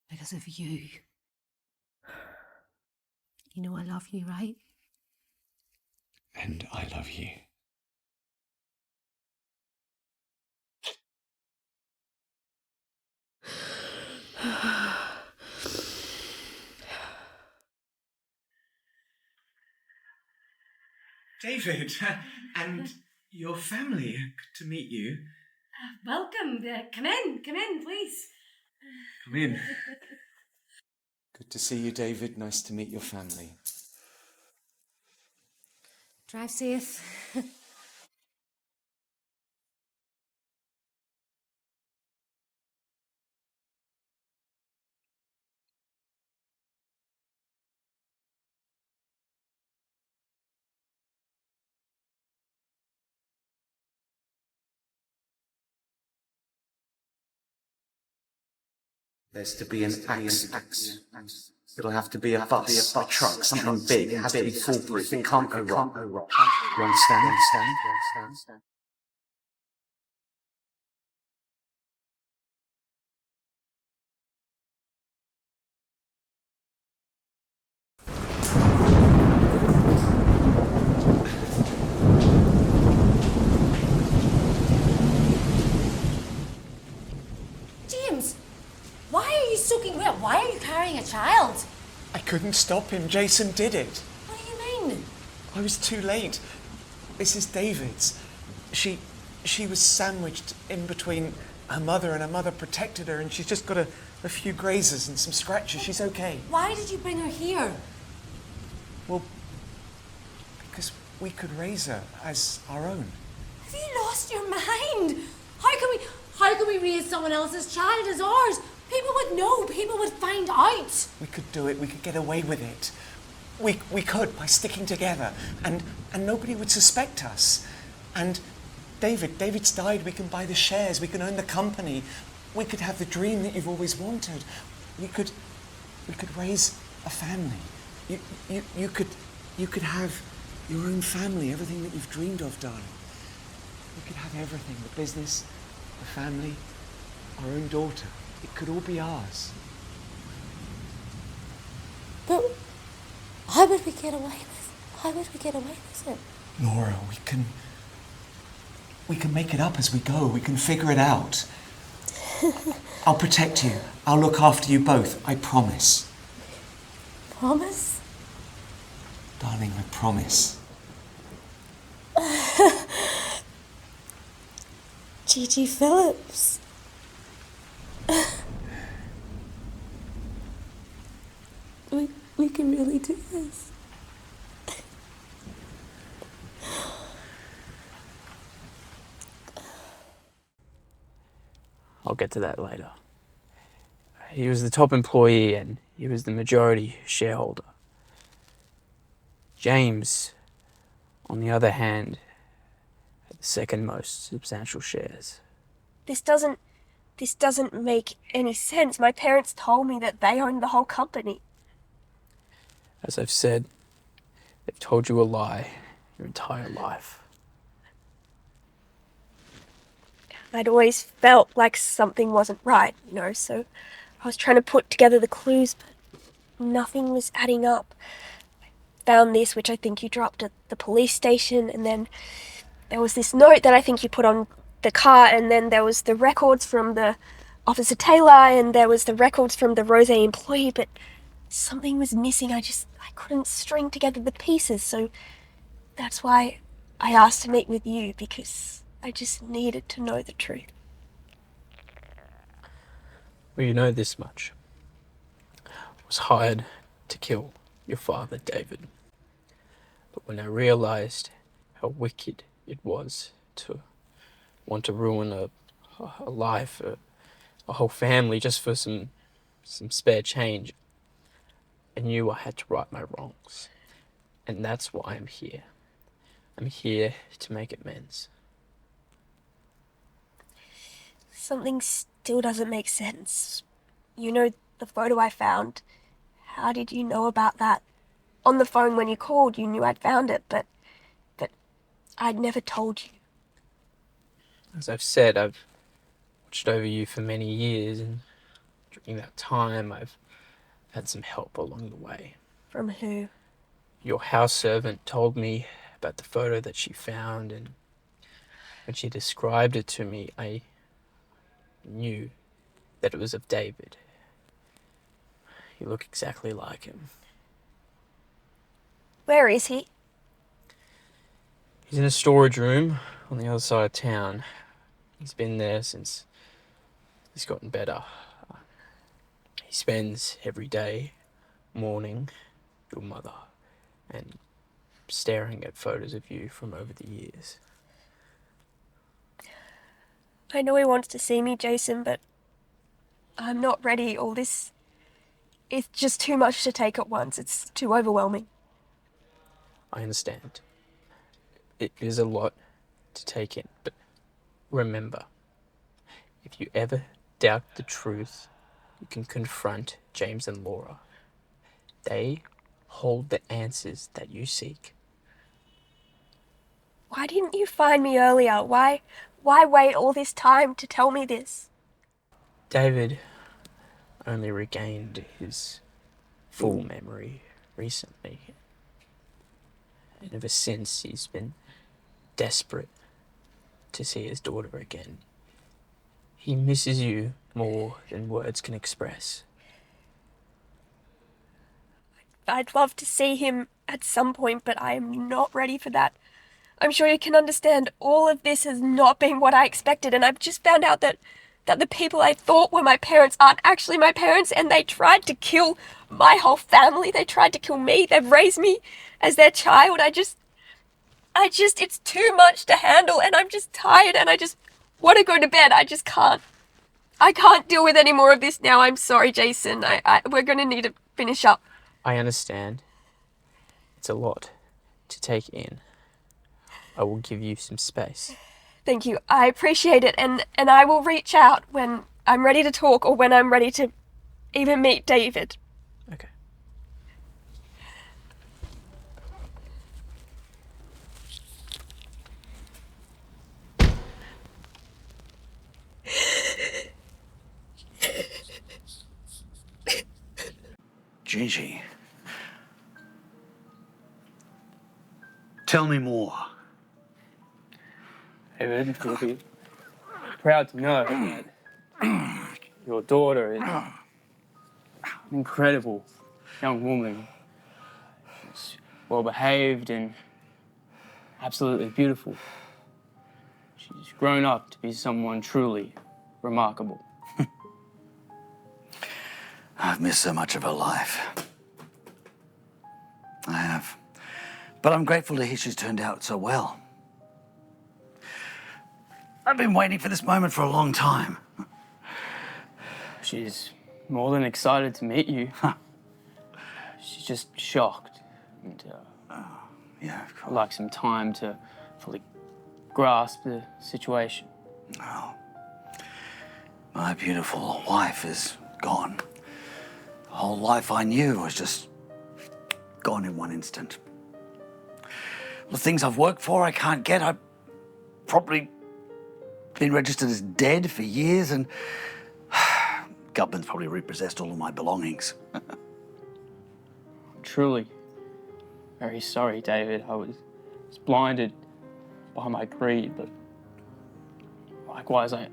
Because of you. You know I love you, right? And I love you. David, and your family, good to meet you. Welcome. Come in, please. Come in. Good to see you, David. Nice to meet your family. Drive safe. There's to be an accident. It'll have to be a bus, a truck, something big. It has to be foolproof. It can't go wrong. You understand? James, why are you soaking wet? Why are you carrying a child? I couldn't stop him. Jason did it. What do you mean? I was too late. This is David's. She was sandwiched in between her mother, and her mother protected her, and she's just got a few grazes and some scratches. She's okay. Why did you bring her here? Well, because we could raise her as our own. Have you lost your mind? How can we raise someone else's child as ours? People would know. People would find out. We could do it. We could get away with it. We could, by sticking together, and nobody would suspect us. And David's died. We can buy the shares. We can own the company. We could have the dream that you've always wanted. We could raise a family. You could have your own family, everything that you've dreamed of, darling. We could have everything, the business, the family, our own daughter. It could all be ours. But how would we get away with it? Laura, we can make it up as we go. We can figure it out. I'll protect you. I'll look after you both. I promise. Promise? Darling, I promise. Gigi Phillips. We can really do this. I'll get to that later. He was the top employee and he was the majority shareholder. James, on the other hand, had the second most substantial shares. This doesn't make any sense. My parents told me that they owned the whole company. As I've said, they've told you a lie your entire life. I'd always felt like something wasn't right, so I was trying to put together the clues, but nothing was adding up. I found this, which I think you dropped at the police station, and then there was this note that I think you put on the car, and then there was the records from the Officer Taylor, and there was the records from the Rosy employee, but something was missing. I couldn't string together the pieces, so that's why I asked to meet with you, because I just needed to know the truth. Well, you know this much. I was hired to kill your father, David. But when I realized how wicked it was to want to ruin a life, a whole family, just for some spare change, I knew I had to right my wrongs. And that's why I'm here. I'm here to make amends. Something still doesn't make sense. The photo I found. How did you know about that? On the phone when you called, you knew I'd found it, but I'd never told you. As I've said, I've watched over you for many years, and during that time, I've had some help along the way. From who? Your house servant told me about the photo that she found, and when she described it to me, I knew that it was of David. You look exactly like him. Where is he? He's in a storage room on the other side of town. He's been there since he's gotten better. He spends every day mourning your mother and staring at photos of you from over the years. I know he wants to see me, Jason, but I'm not ready. All this is just too much to take at once. It's too overwhelming. I understand. It is a lot to take in, but remember, if you ever doubt the truth, you can confront James and Laura. They hold the answers that you seek. Why didn't you find me earlier? Why wait all this time to tell me this? David only regained his full memory recently. And ever since, he's been desperate to see his daughter again. He misses you more than words can express. I'd love to see him at some point, but I am not ready for that. I'm sure you can understand all of this has not been what I expected, and I've just found out that the people I thought were my parents aren't actually my parents, and they tried to kill my whole family. They tried to kill me. They've raised me as their child. It's too much to handle, and I'm just tired, and I just want to go to bed. I just can't. I can't deal with any more of this now. I'm sorry, Jason. We're going to need to finish up. I understand. It's a lot to take in. I will give you some space. Thank you. I appreciate it. And I will reach out when I'm ready to talk or when I'm ready to even meet David. Okay. Gigi. Tell me more. David, you'll be proud to know that your daughter is an incredible young woman. She's well behaved and absolutely beautiful. She's grown up to be someone truly remarkable. I've missed so much of her life. I have. But I'm grateful to hear she's turned out so well. I've been waiting for this moment for a long time. She's more than excited to meet you. She's just shocked and yeah, I'd like some time to fully grasp the situation. Oh, my beautiful wife is gone. The whole life I knew was just gone in one instant. The things I've worked for I can't get. I've probably been registered as dead for years and government's probably repossessed all of my belongings. I'm truly very sorry, David. I was blinded by my greed, but likewise, I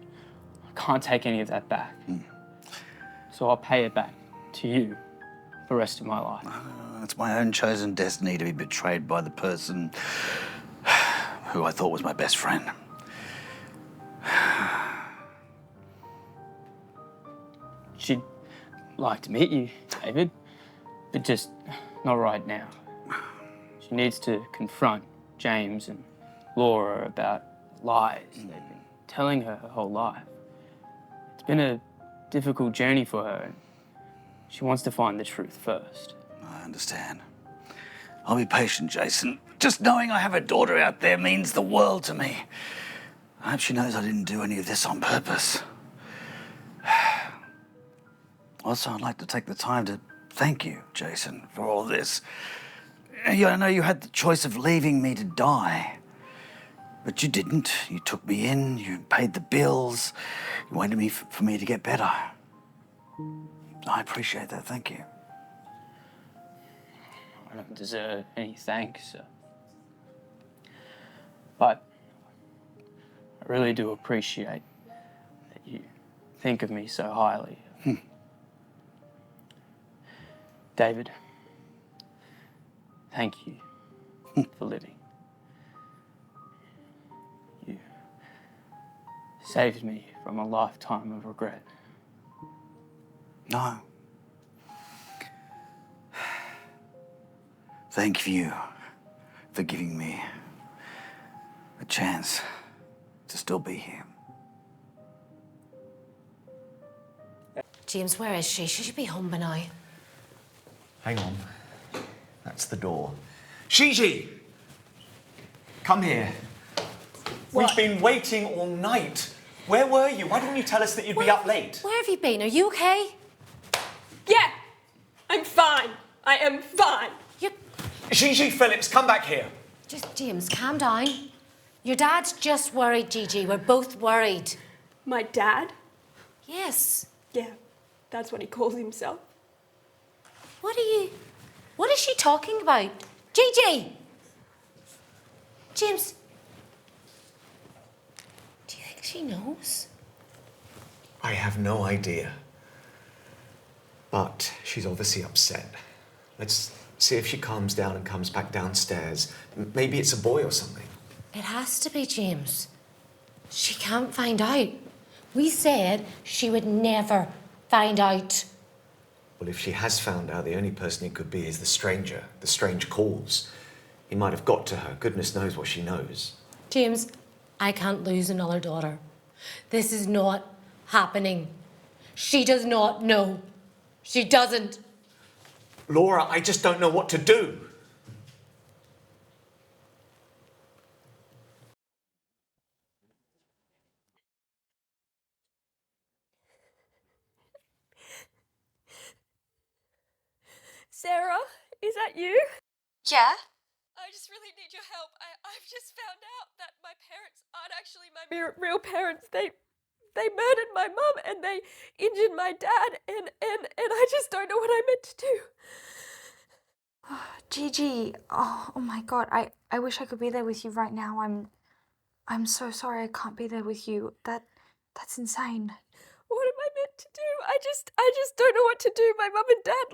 can't take any of that back. So I'll pay it back to you for the rest of my life. It's my own chosen destiny to be betrayed by the person who I thought was my best friend. She'd like to meet you, David, but just not right now. She needs to confront James and Laura about lies they've been telling her whole life. It's been a difficult journey for her, and she wants to find the truth first. I understand. I'll be patient, Jason. Just knowing I have a daughter out there means the world to me. I hope she knows I didn't do any of this on purpose. Also, I'd like to take the time to thank you, Jason, for all this. I know you had the choice of leaving me to die, but you didn't. You took me in, you paid the bills, you waited for me to get better. I appreciate that, thank you. I don't deserve any thanks, but I really do appreciate that you think of me so highly. David, thank you for living. You saved me from a lifetime of regret. No. Thank you for giving me a chance to still be here. James, where is she? She should be home by now. Hang on. That's the door. Gigi! Come here. We've been waiting all night. Where were you? Why didn't you tell us that you'd be up late? Where have you been? Are you okay? Yeah, I'm fine. I am fine. Gigi Phillips, come back here. Just, James, calm down. Your dad's just worried, Gigi. We're both worried. My dad? Yes. Yeah, that's what he calls himself. What is she talking about? Gigi! James, do you think she knows? I have no idea. But she's obviously upset. Let's see if she calms down and comes back downstairs. Maybe it's a boy or something. It has to be, James. She can't find out. We said she would never find out. Well, if she has found out, the only person it could be is the stranger, the strange calls. He might have got to her. Goodness knows what she knows. James, I can't lose another daughter. This is not happening. She does not know. She doesn't. Laura, I just don't know what to do. Sarah, is that you? Yeah? I just really need your help. I've just found out that my parents aren't actually my real parents. They murdered my mum and they injured my dad and I just don't know what I meant to do. Gigi, oh my god, I wish I could be there with you right now. I'm so sorry I can't be there with you. That's insane. What am I meant to do? I just don't know what to do. My mum and dad,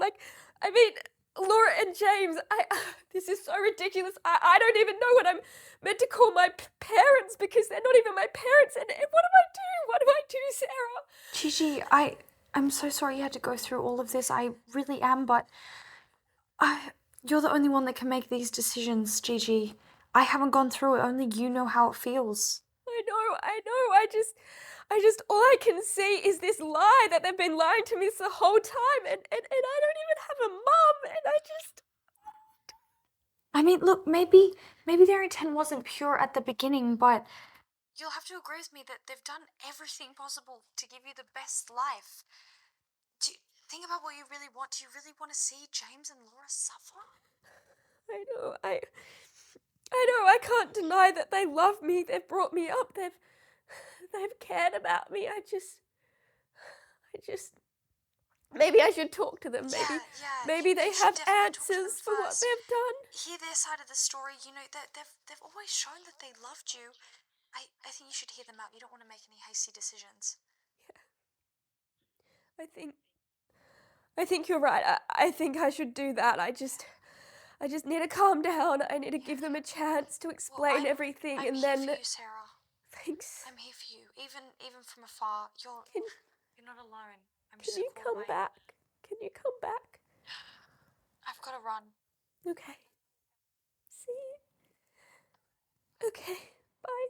Laura and James, this is so ridiculous. I don't even know what I'm meant to call my parents because they're not even my parents. And what do I do? What do I do, Sarah? Gigi, I'm so sorry you had to go through all of this. I really am, but you're the only one that can make these decisions, Gigi. I haven't gone through it. Only you know how it feels. I know. I just, all I can see is this lie that they've been lying to me this the whole time, and I don't even have a mum, and I mean, look, maybe their intent wasn't pure at the beginning, but you'll have to agree with me that they've done everything possible to give you the best life. Think about what you really want. Do you really want to see James and Laura suffer? I know, I can't deny that they love me, they've brought me up, they've cared about me. I just, maybe I should talk to them. Maybe they have answers for what they've done. Hear their side of the story. You know that they've always shown that they loved you. I think you should hear them out. You don't want to make any hasty decisions. I think you're right. I think I should do that. I just need to calm down. I need to give them a chance to explain everything, I'm and here then. for you, Sarah. Thanks. I'm here for you, even from afar. You're not alone. Can you come back? Can you come back? I've got to run. Okay. See you. Okay. Bye.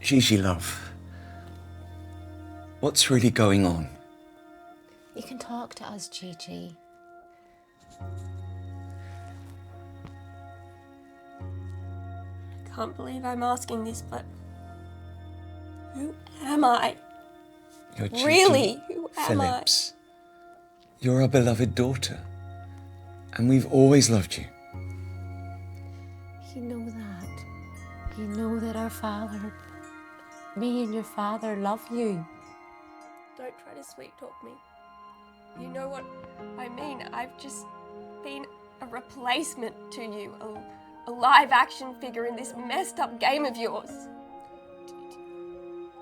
Gigi, love. What's really going on? You can talk to us, Gigi. I can't believe I'm asking this, but who am I? You're Gigi Really? Who am Phillips. You're our beloved daughter. And we've always loved you. You know that. You know that our father, me and your father, love you. Don't try to sweet talk me. You know what I mean. I've just been a replacement to you, a live action figure in this messed up game of yours.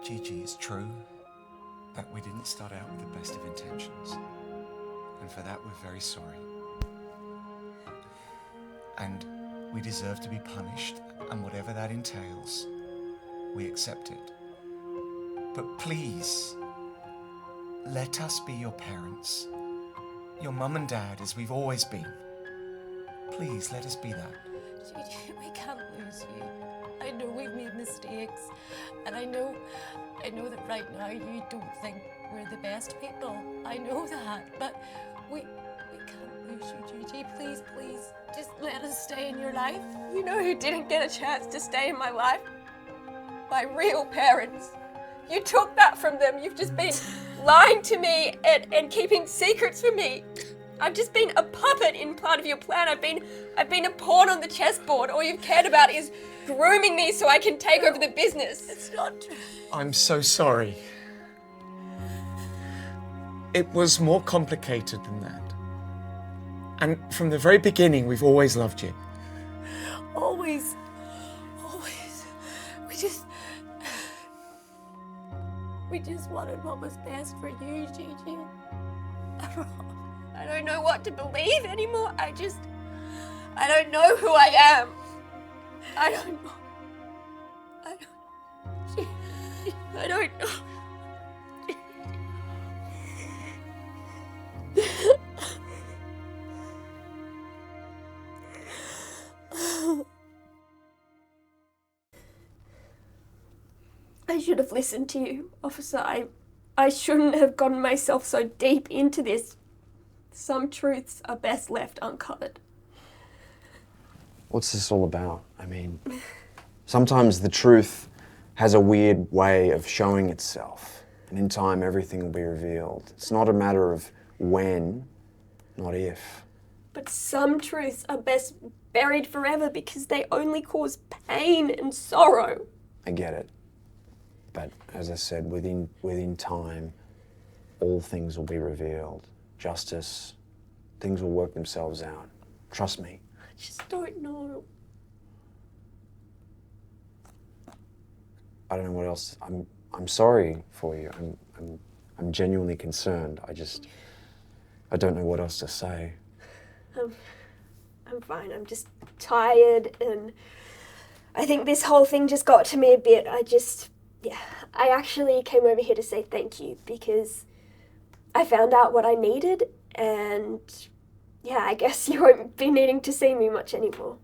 Gigi, it's true that we didn't start out with the best of intentions. And for that, we're very sorry. And we deserve to be punished, and whatever that entails, we accept it. But please, let us be your parents, your mum and dad, as we've always been. Please, let us be that. Gigi, we can't lose you. I know we've made mistakes, and I know that right now you don't think we're the best people. I know that, but we can't lose you, Gigi. Please, just let us stay in your life. You know who didn't get a chance to stay in my life? My real parents. You took that from them. You've just been lying to me and keeping secrets from me. I've just been a puppet in part of your plan. I've been a pawn on the chessboard. All you've cared about is grooming me so I can take over the business. It's not true. I'm so sorry. It was more complicated than that. And from the very beginning, we've always loved you. Always. We just wanted what was best for you, Gigi. I don't know what to believe anymore. I don't know who I am. I don't know. I don't know. I should have listened to you, officer. I shouldn't have gotten myself so deep into this. Some truths are best left uncovered. What's this all about? I mean, sometimes the truth has a weird way of showing itself, and in time everything will be revealed. It's not a matter of when, not if. But some truths are best buried forever because they only cause pain and sorrow. I get it. But as I said, within time, all things will be revealed. Justice, things will work themselves out. Trust me. I just don't know. I don't know what else. I'm sorry for you. I'm genuinely concerned. I don't know what else to say. I'm fine. I'm just tired, and I think this whole thing just got to me a bit. I actually came over here to say thank you because I found out what I needed, and yeah, I guess you won't be needing to see me much anymore.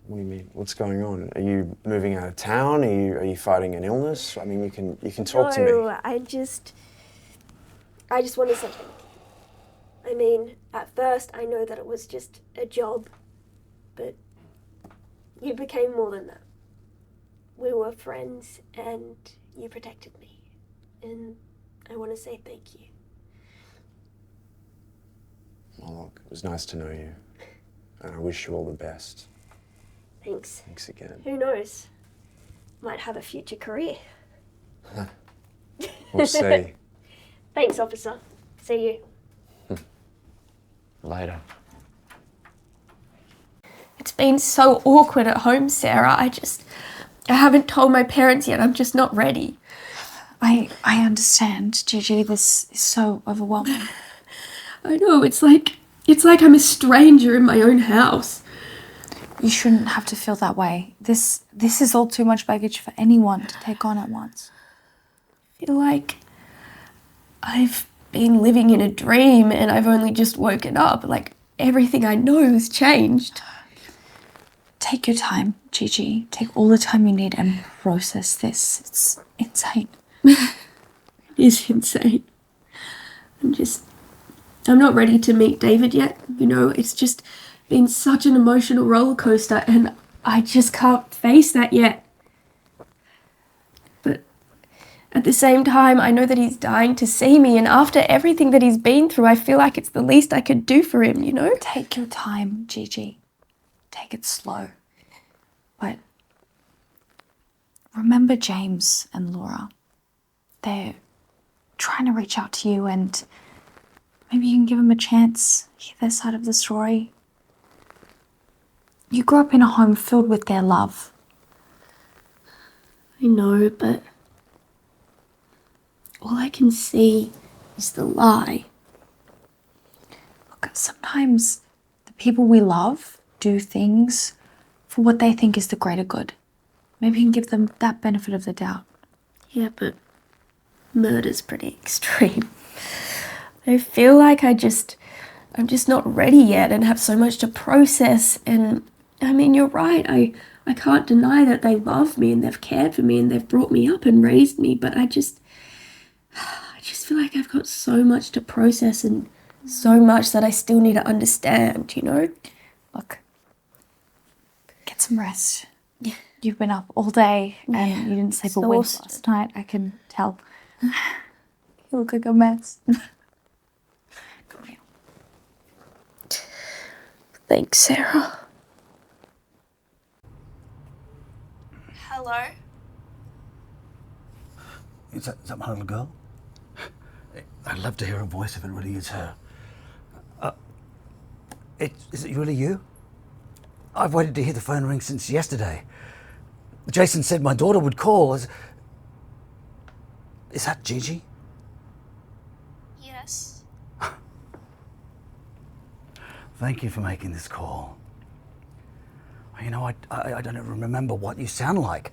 What do you mean? What's going on? Are you moving out of town? Are you fighting an illness? I mean, you can talk to me. No, I just want to say thank you. I mean, at first I know that it was just a job, but you became more than that. We were friends and you protected me, and I want to say thank you. Well, look, it was nice to know you, and I wish you all the best. Thanks. Thanks again. Who knows? Might have a future career. We'll see. Thanks, officer. See you. Later. It's been so awkward at home, Sarah. I haven't told my parents yet. I'm just not ready. I understand, Gigi. This is so overwhelming. I know. It's like I'm a stranger in my own house. You shouldn't have to feel that way. This is all too much baggage for anyone to take on at once. I feel like I've been living in a dream and I've only just woken up. Like, everything I know has changed. Take your time, Gigi. Take all the time you need and process this. It's insane. It is insane. I'm not ready to meet David yet. You know, it's just been such an emotional roller coaster and I just can't face that yet. But at the same time, I know that he's dying to see me, and after everything that he's been through, I feel like it's the least I could do for him, you know? Take your time, Gigi. Take it slow. But remember James and Laura. They're trying to reach out to you, and maybe you can give them a chance, hear their side of the story. You grew up in a home filled with their love. I know, but all I can see is the lie. Look, sometimes the people we love do things for what they think is the greater good. Maybe you can give them that benefit of the doubt. Yeah, but murder's pretty extreme. I feel like I'm just not ready yet and have so much to process. And I mean, you're right. I can't deny that they love me and they've cared for me and they've brought me up and raised me. But I just feel like I've got so much to process and so much that I still need to understand, you know? Look, get some rest. You've been up all day and you didn't sleep a wink last night. I can tell. You look like a mess. Come here. Thanks, Sarah. Hello? Is that my little girl? I'd love to hear her voice if it really is her. Is it really you? I've waited to hear the phone ring since yesterday. Jason said my daughter would call. Is that Gigi? Yes. Thank you for making this call. You know, I don't even remember what you sound like.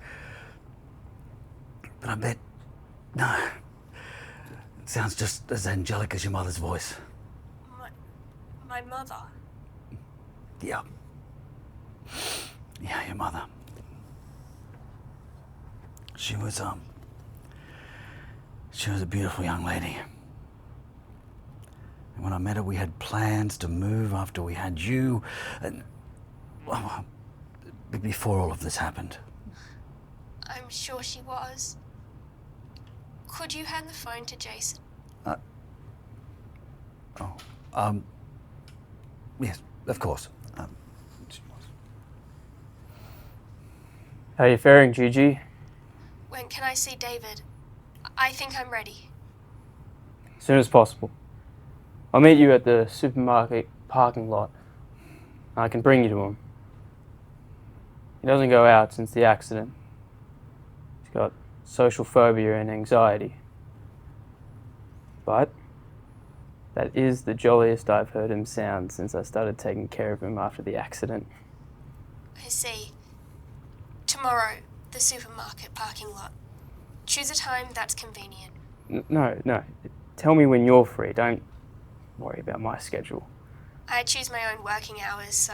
But I bet... No. It sounds just as angelic as your mother's voice. My mother? Yeah. Yeah, your mother. She was She was a beautiful young lady. And when I met her, we had plans to move after we had you. And well, before all of this happened. I'm sure she was. Could you hand the phone to Jason? Yes, of course. How you faring, Gigi? When can I see David? I think I'm ready. As soon as possible. I'll meet you at the supermarket parking lot. I can bring you to him. He doesn't go out since the accident. He's got social phobia and anxiety. But that is the jolliest I've heard him sound since I started taking care of him after the accident. I see. Tomorrow, the supermarket parking lot. Choose a time that's convenient. No. Tell me when you're free. Don't worry about my schedule. I choose my own working hours, so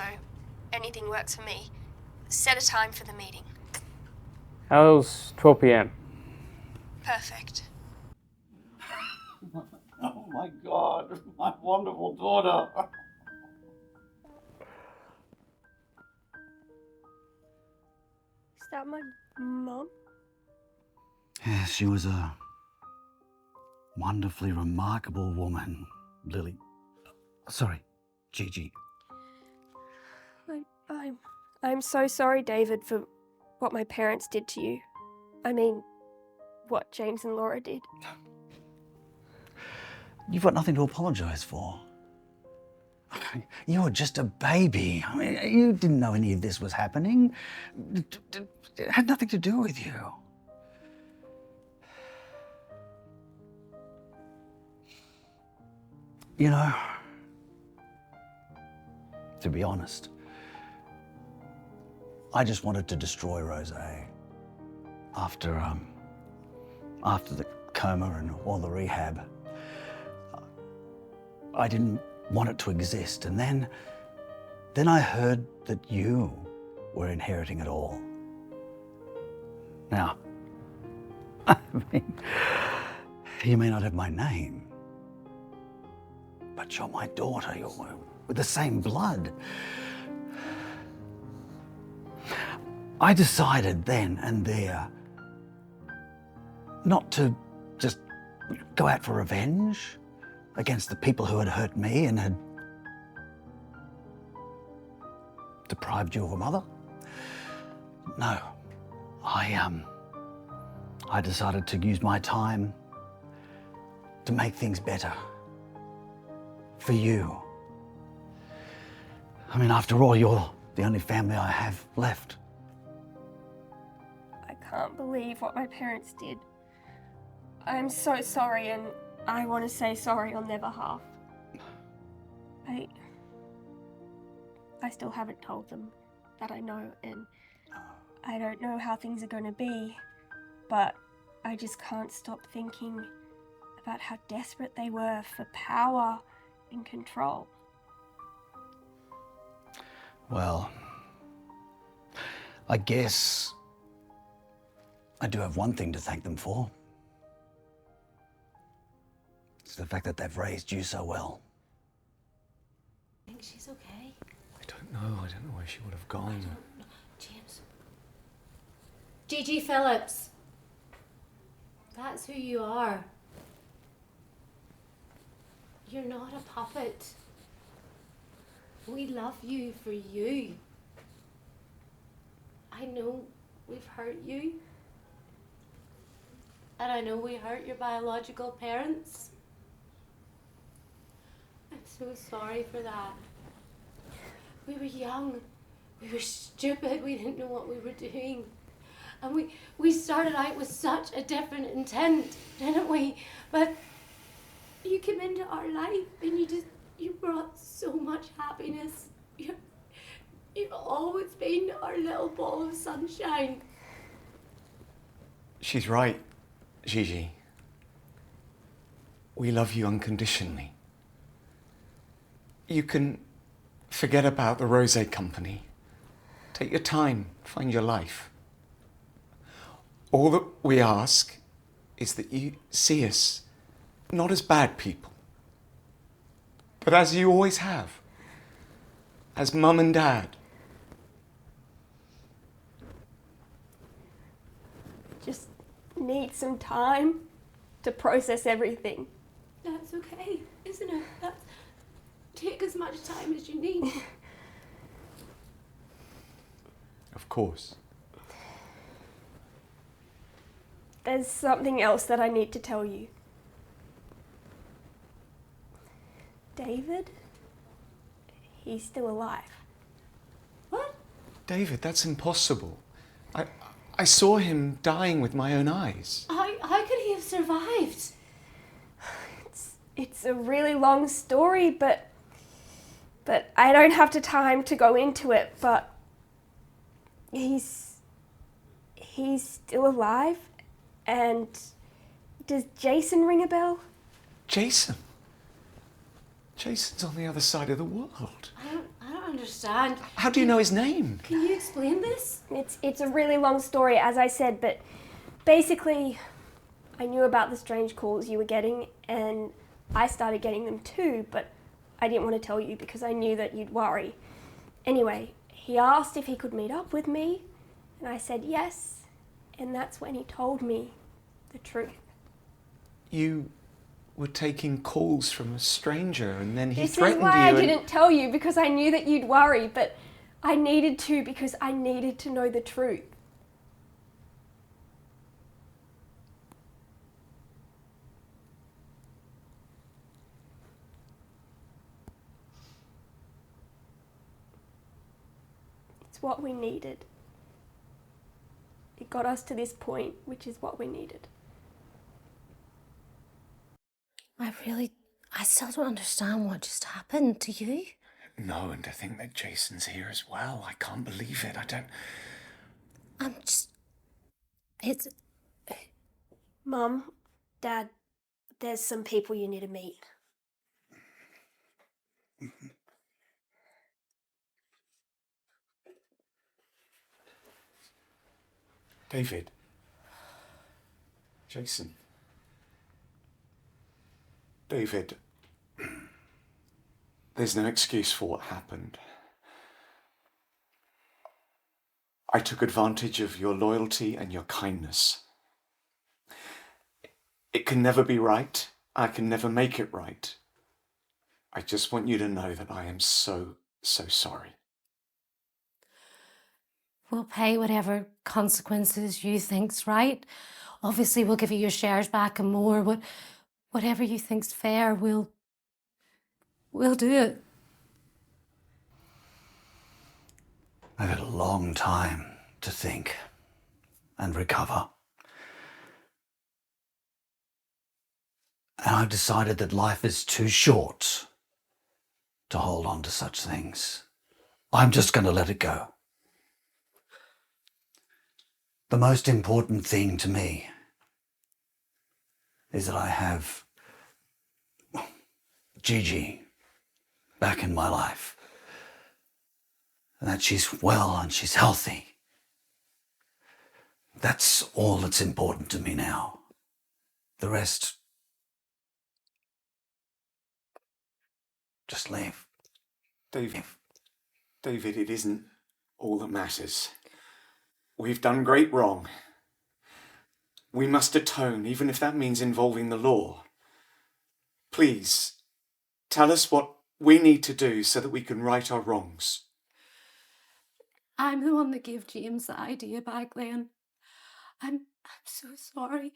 anything works for me. Set a time for the meeting. How's 12 p.m? Perfect. Oh my God, my wonderful daughter. Is that my mom? Yes, she was a wonderfully remarkable woman, Lily. Sorry, Gigi. I'm so sorry, David, for what my parents did to you. I mean, what James and Laura did. You've got nothing to apologise for. You were just a baby. I mean, you didn't know any of this was happening. It had nothing to do with you. You know, to be honest, I just wanted to destroy Rose after the coma and all the rehab. I didn't want it to exist, and then I heard that you were inheriting it all. Now, I mean, you may not have my name, but you're my daughter. You're with the same blood. I decided then and there not to just go out for revenge against the people who had hurt me and had deprived you of a mother. No, I decided to use my time to make things better for you. I mean, after all, you're the only family I have left. I can't believe what my parents did. I'm so sorry, and I want to say sorry on their behalf. I still haven't told them that I know, and I don't know how things are going to be, but I just can't stop thinking about how desperate they were for power and control. Well, I guess I do have one thing to thank them for. It's the fact that they've raised you so well. I think she's okay. I don't know where she would have gone. James. Gigi Phillips. That's who you are. You're not a puppet. We love you for you. I know we've hurt you. And I know we hurt your biological parents. I'm so sorry for that. We were young. We were stupid. We didn't know what we were doing. And we started out with such a different intent, didn't we? But you came into our life and you brought so much happiness. You've always been our little ball of sunshine. She's right, Gigi. We love you unconditionally. You can forget about the Rosé Company. Take your time, find your life. All that we ask is that you see us not as bad people, but as you always have, as Mum and Dad. Just need some time to process everything. That's okay, isn't it? Take as much time as you need. Of course. There's something else that I need to tell you. David? He's still alive. What? David, that's impossible. I saw him dying with my own eyes. How could he have survived? It's a really long story, but I don't have the time to go into it, but he's still alive. And does Jason ring a bell? Jason? Jason's on the other side of the world. I don't understand. How do you know his name? Can you explain this? It's a really long story, as I said, but basically I knew about the strange calls you were getting and I started getting them too, but I didn't want to tell you because I knew that you'd worry. Anyway, he asked if he could meet up with me and I said yes, and that's when he told me the truth. You were taking calls from a stranger and then he This threatened is why you I didn't tell you, because I knew that you'd worry, but I needed to because I needed to know the truth. It's what we needed. It got us to this point, which is what we needed. I still don't understand what just happened to you. No, and to think that Jason's here as well. I can't believe it. It's... Mum, Dad, there's some people you need to meet. David. Jason. David. There's no excuse for what happened. I took advantage of your loyalty and your kindness. It can never be right. I can never make it right. I just want you to know that I am so, so sorry. We'll pay whatever consequences you think's right. Obviously, we'll give you your shares back and more, but whatever you think's fair, we'll do it. I've had a long time to think and recover. And I've decided that life is too short to hold on to such things. I'm just going to let it go. The most important thing to me is that I have Gigi back in my life. And that she's well and she's healthy. That's all that's important to me now. The rest, just leave. David, it isn't all that matters. We've done great wrong. We must atone, even if that means involving the law. Please, tell us what we need to do so that we can right our wrongs. I'm the one that gave James the idea back then. I'm so sorry.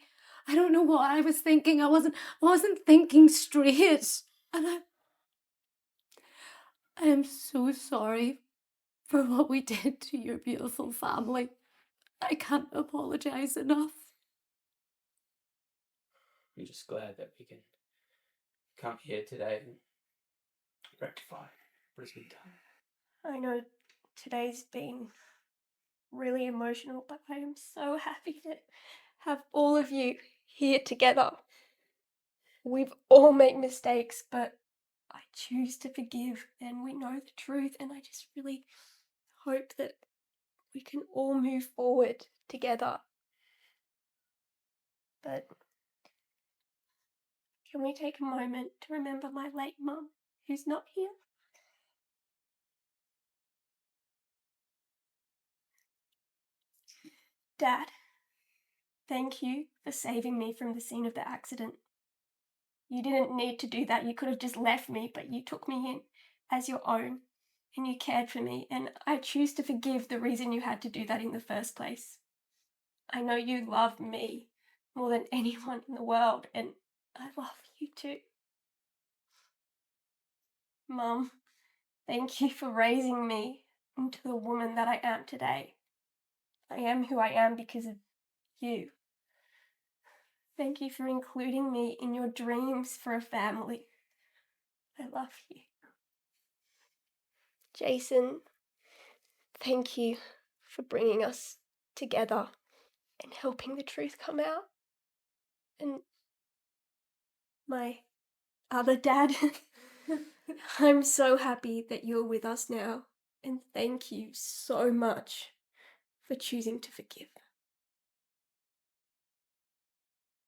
I don't know what I was thinking. I wasn't thinking straight. And I am so sorry for what we did to your beautiful family. I can't apologise enough. I'm just glad that we can come here today and rectify what has been done. I know today's been really emotional, but I am so happy to have all of you here together. We've all made mistakes, but I choose to forgive and we know the truth, and I just really hope that we can all move forward together. But can we take a moment to remember my late mum, who's not here? Dad, thank you for saving me from the scene of the accident. You didn't need to do that. You could have just left me, but you took me in as your own and you cared for me, and I choose to forgive the reason you had to do that in the first place. I know you love me more than anyone in the world, and I love you too. Mum, thank you for raising me into the woman that I am today. I am who I am because of you. Thank you for including me in your dreams for a family. I love you. Jason, thank you for bringing us together and helping the truth come out. And my other dad, I'm so happy that you're with us now. And thank you so much for choosing to forgive.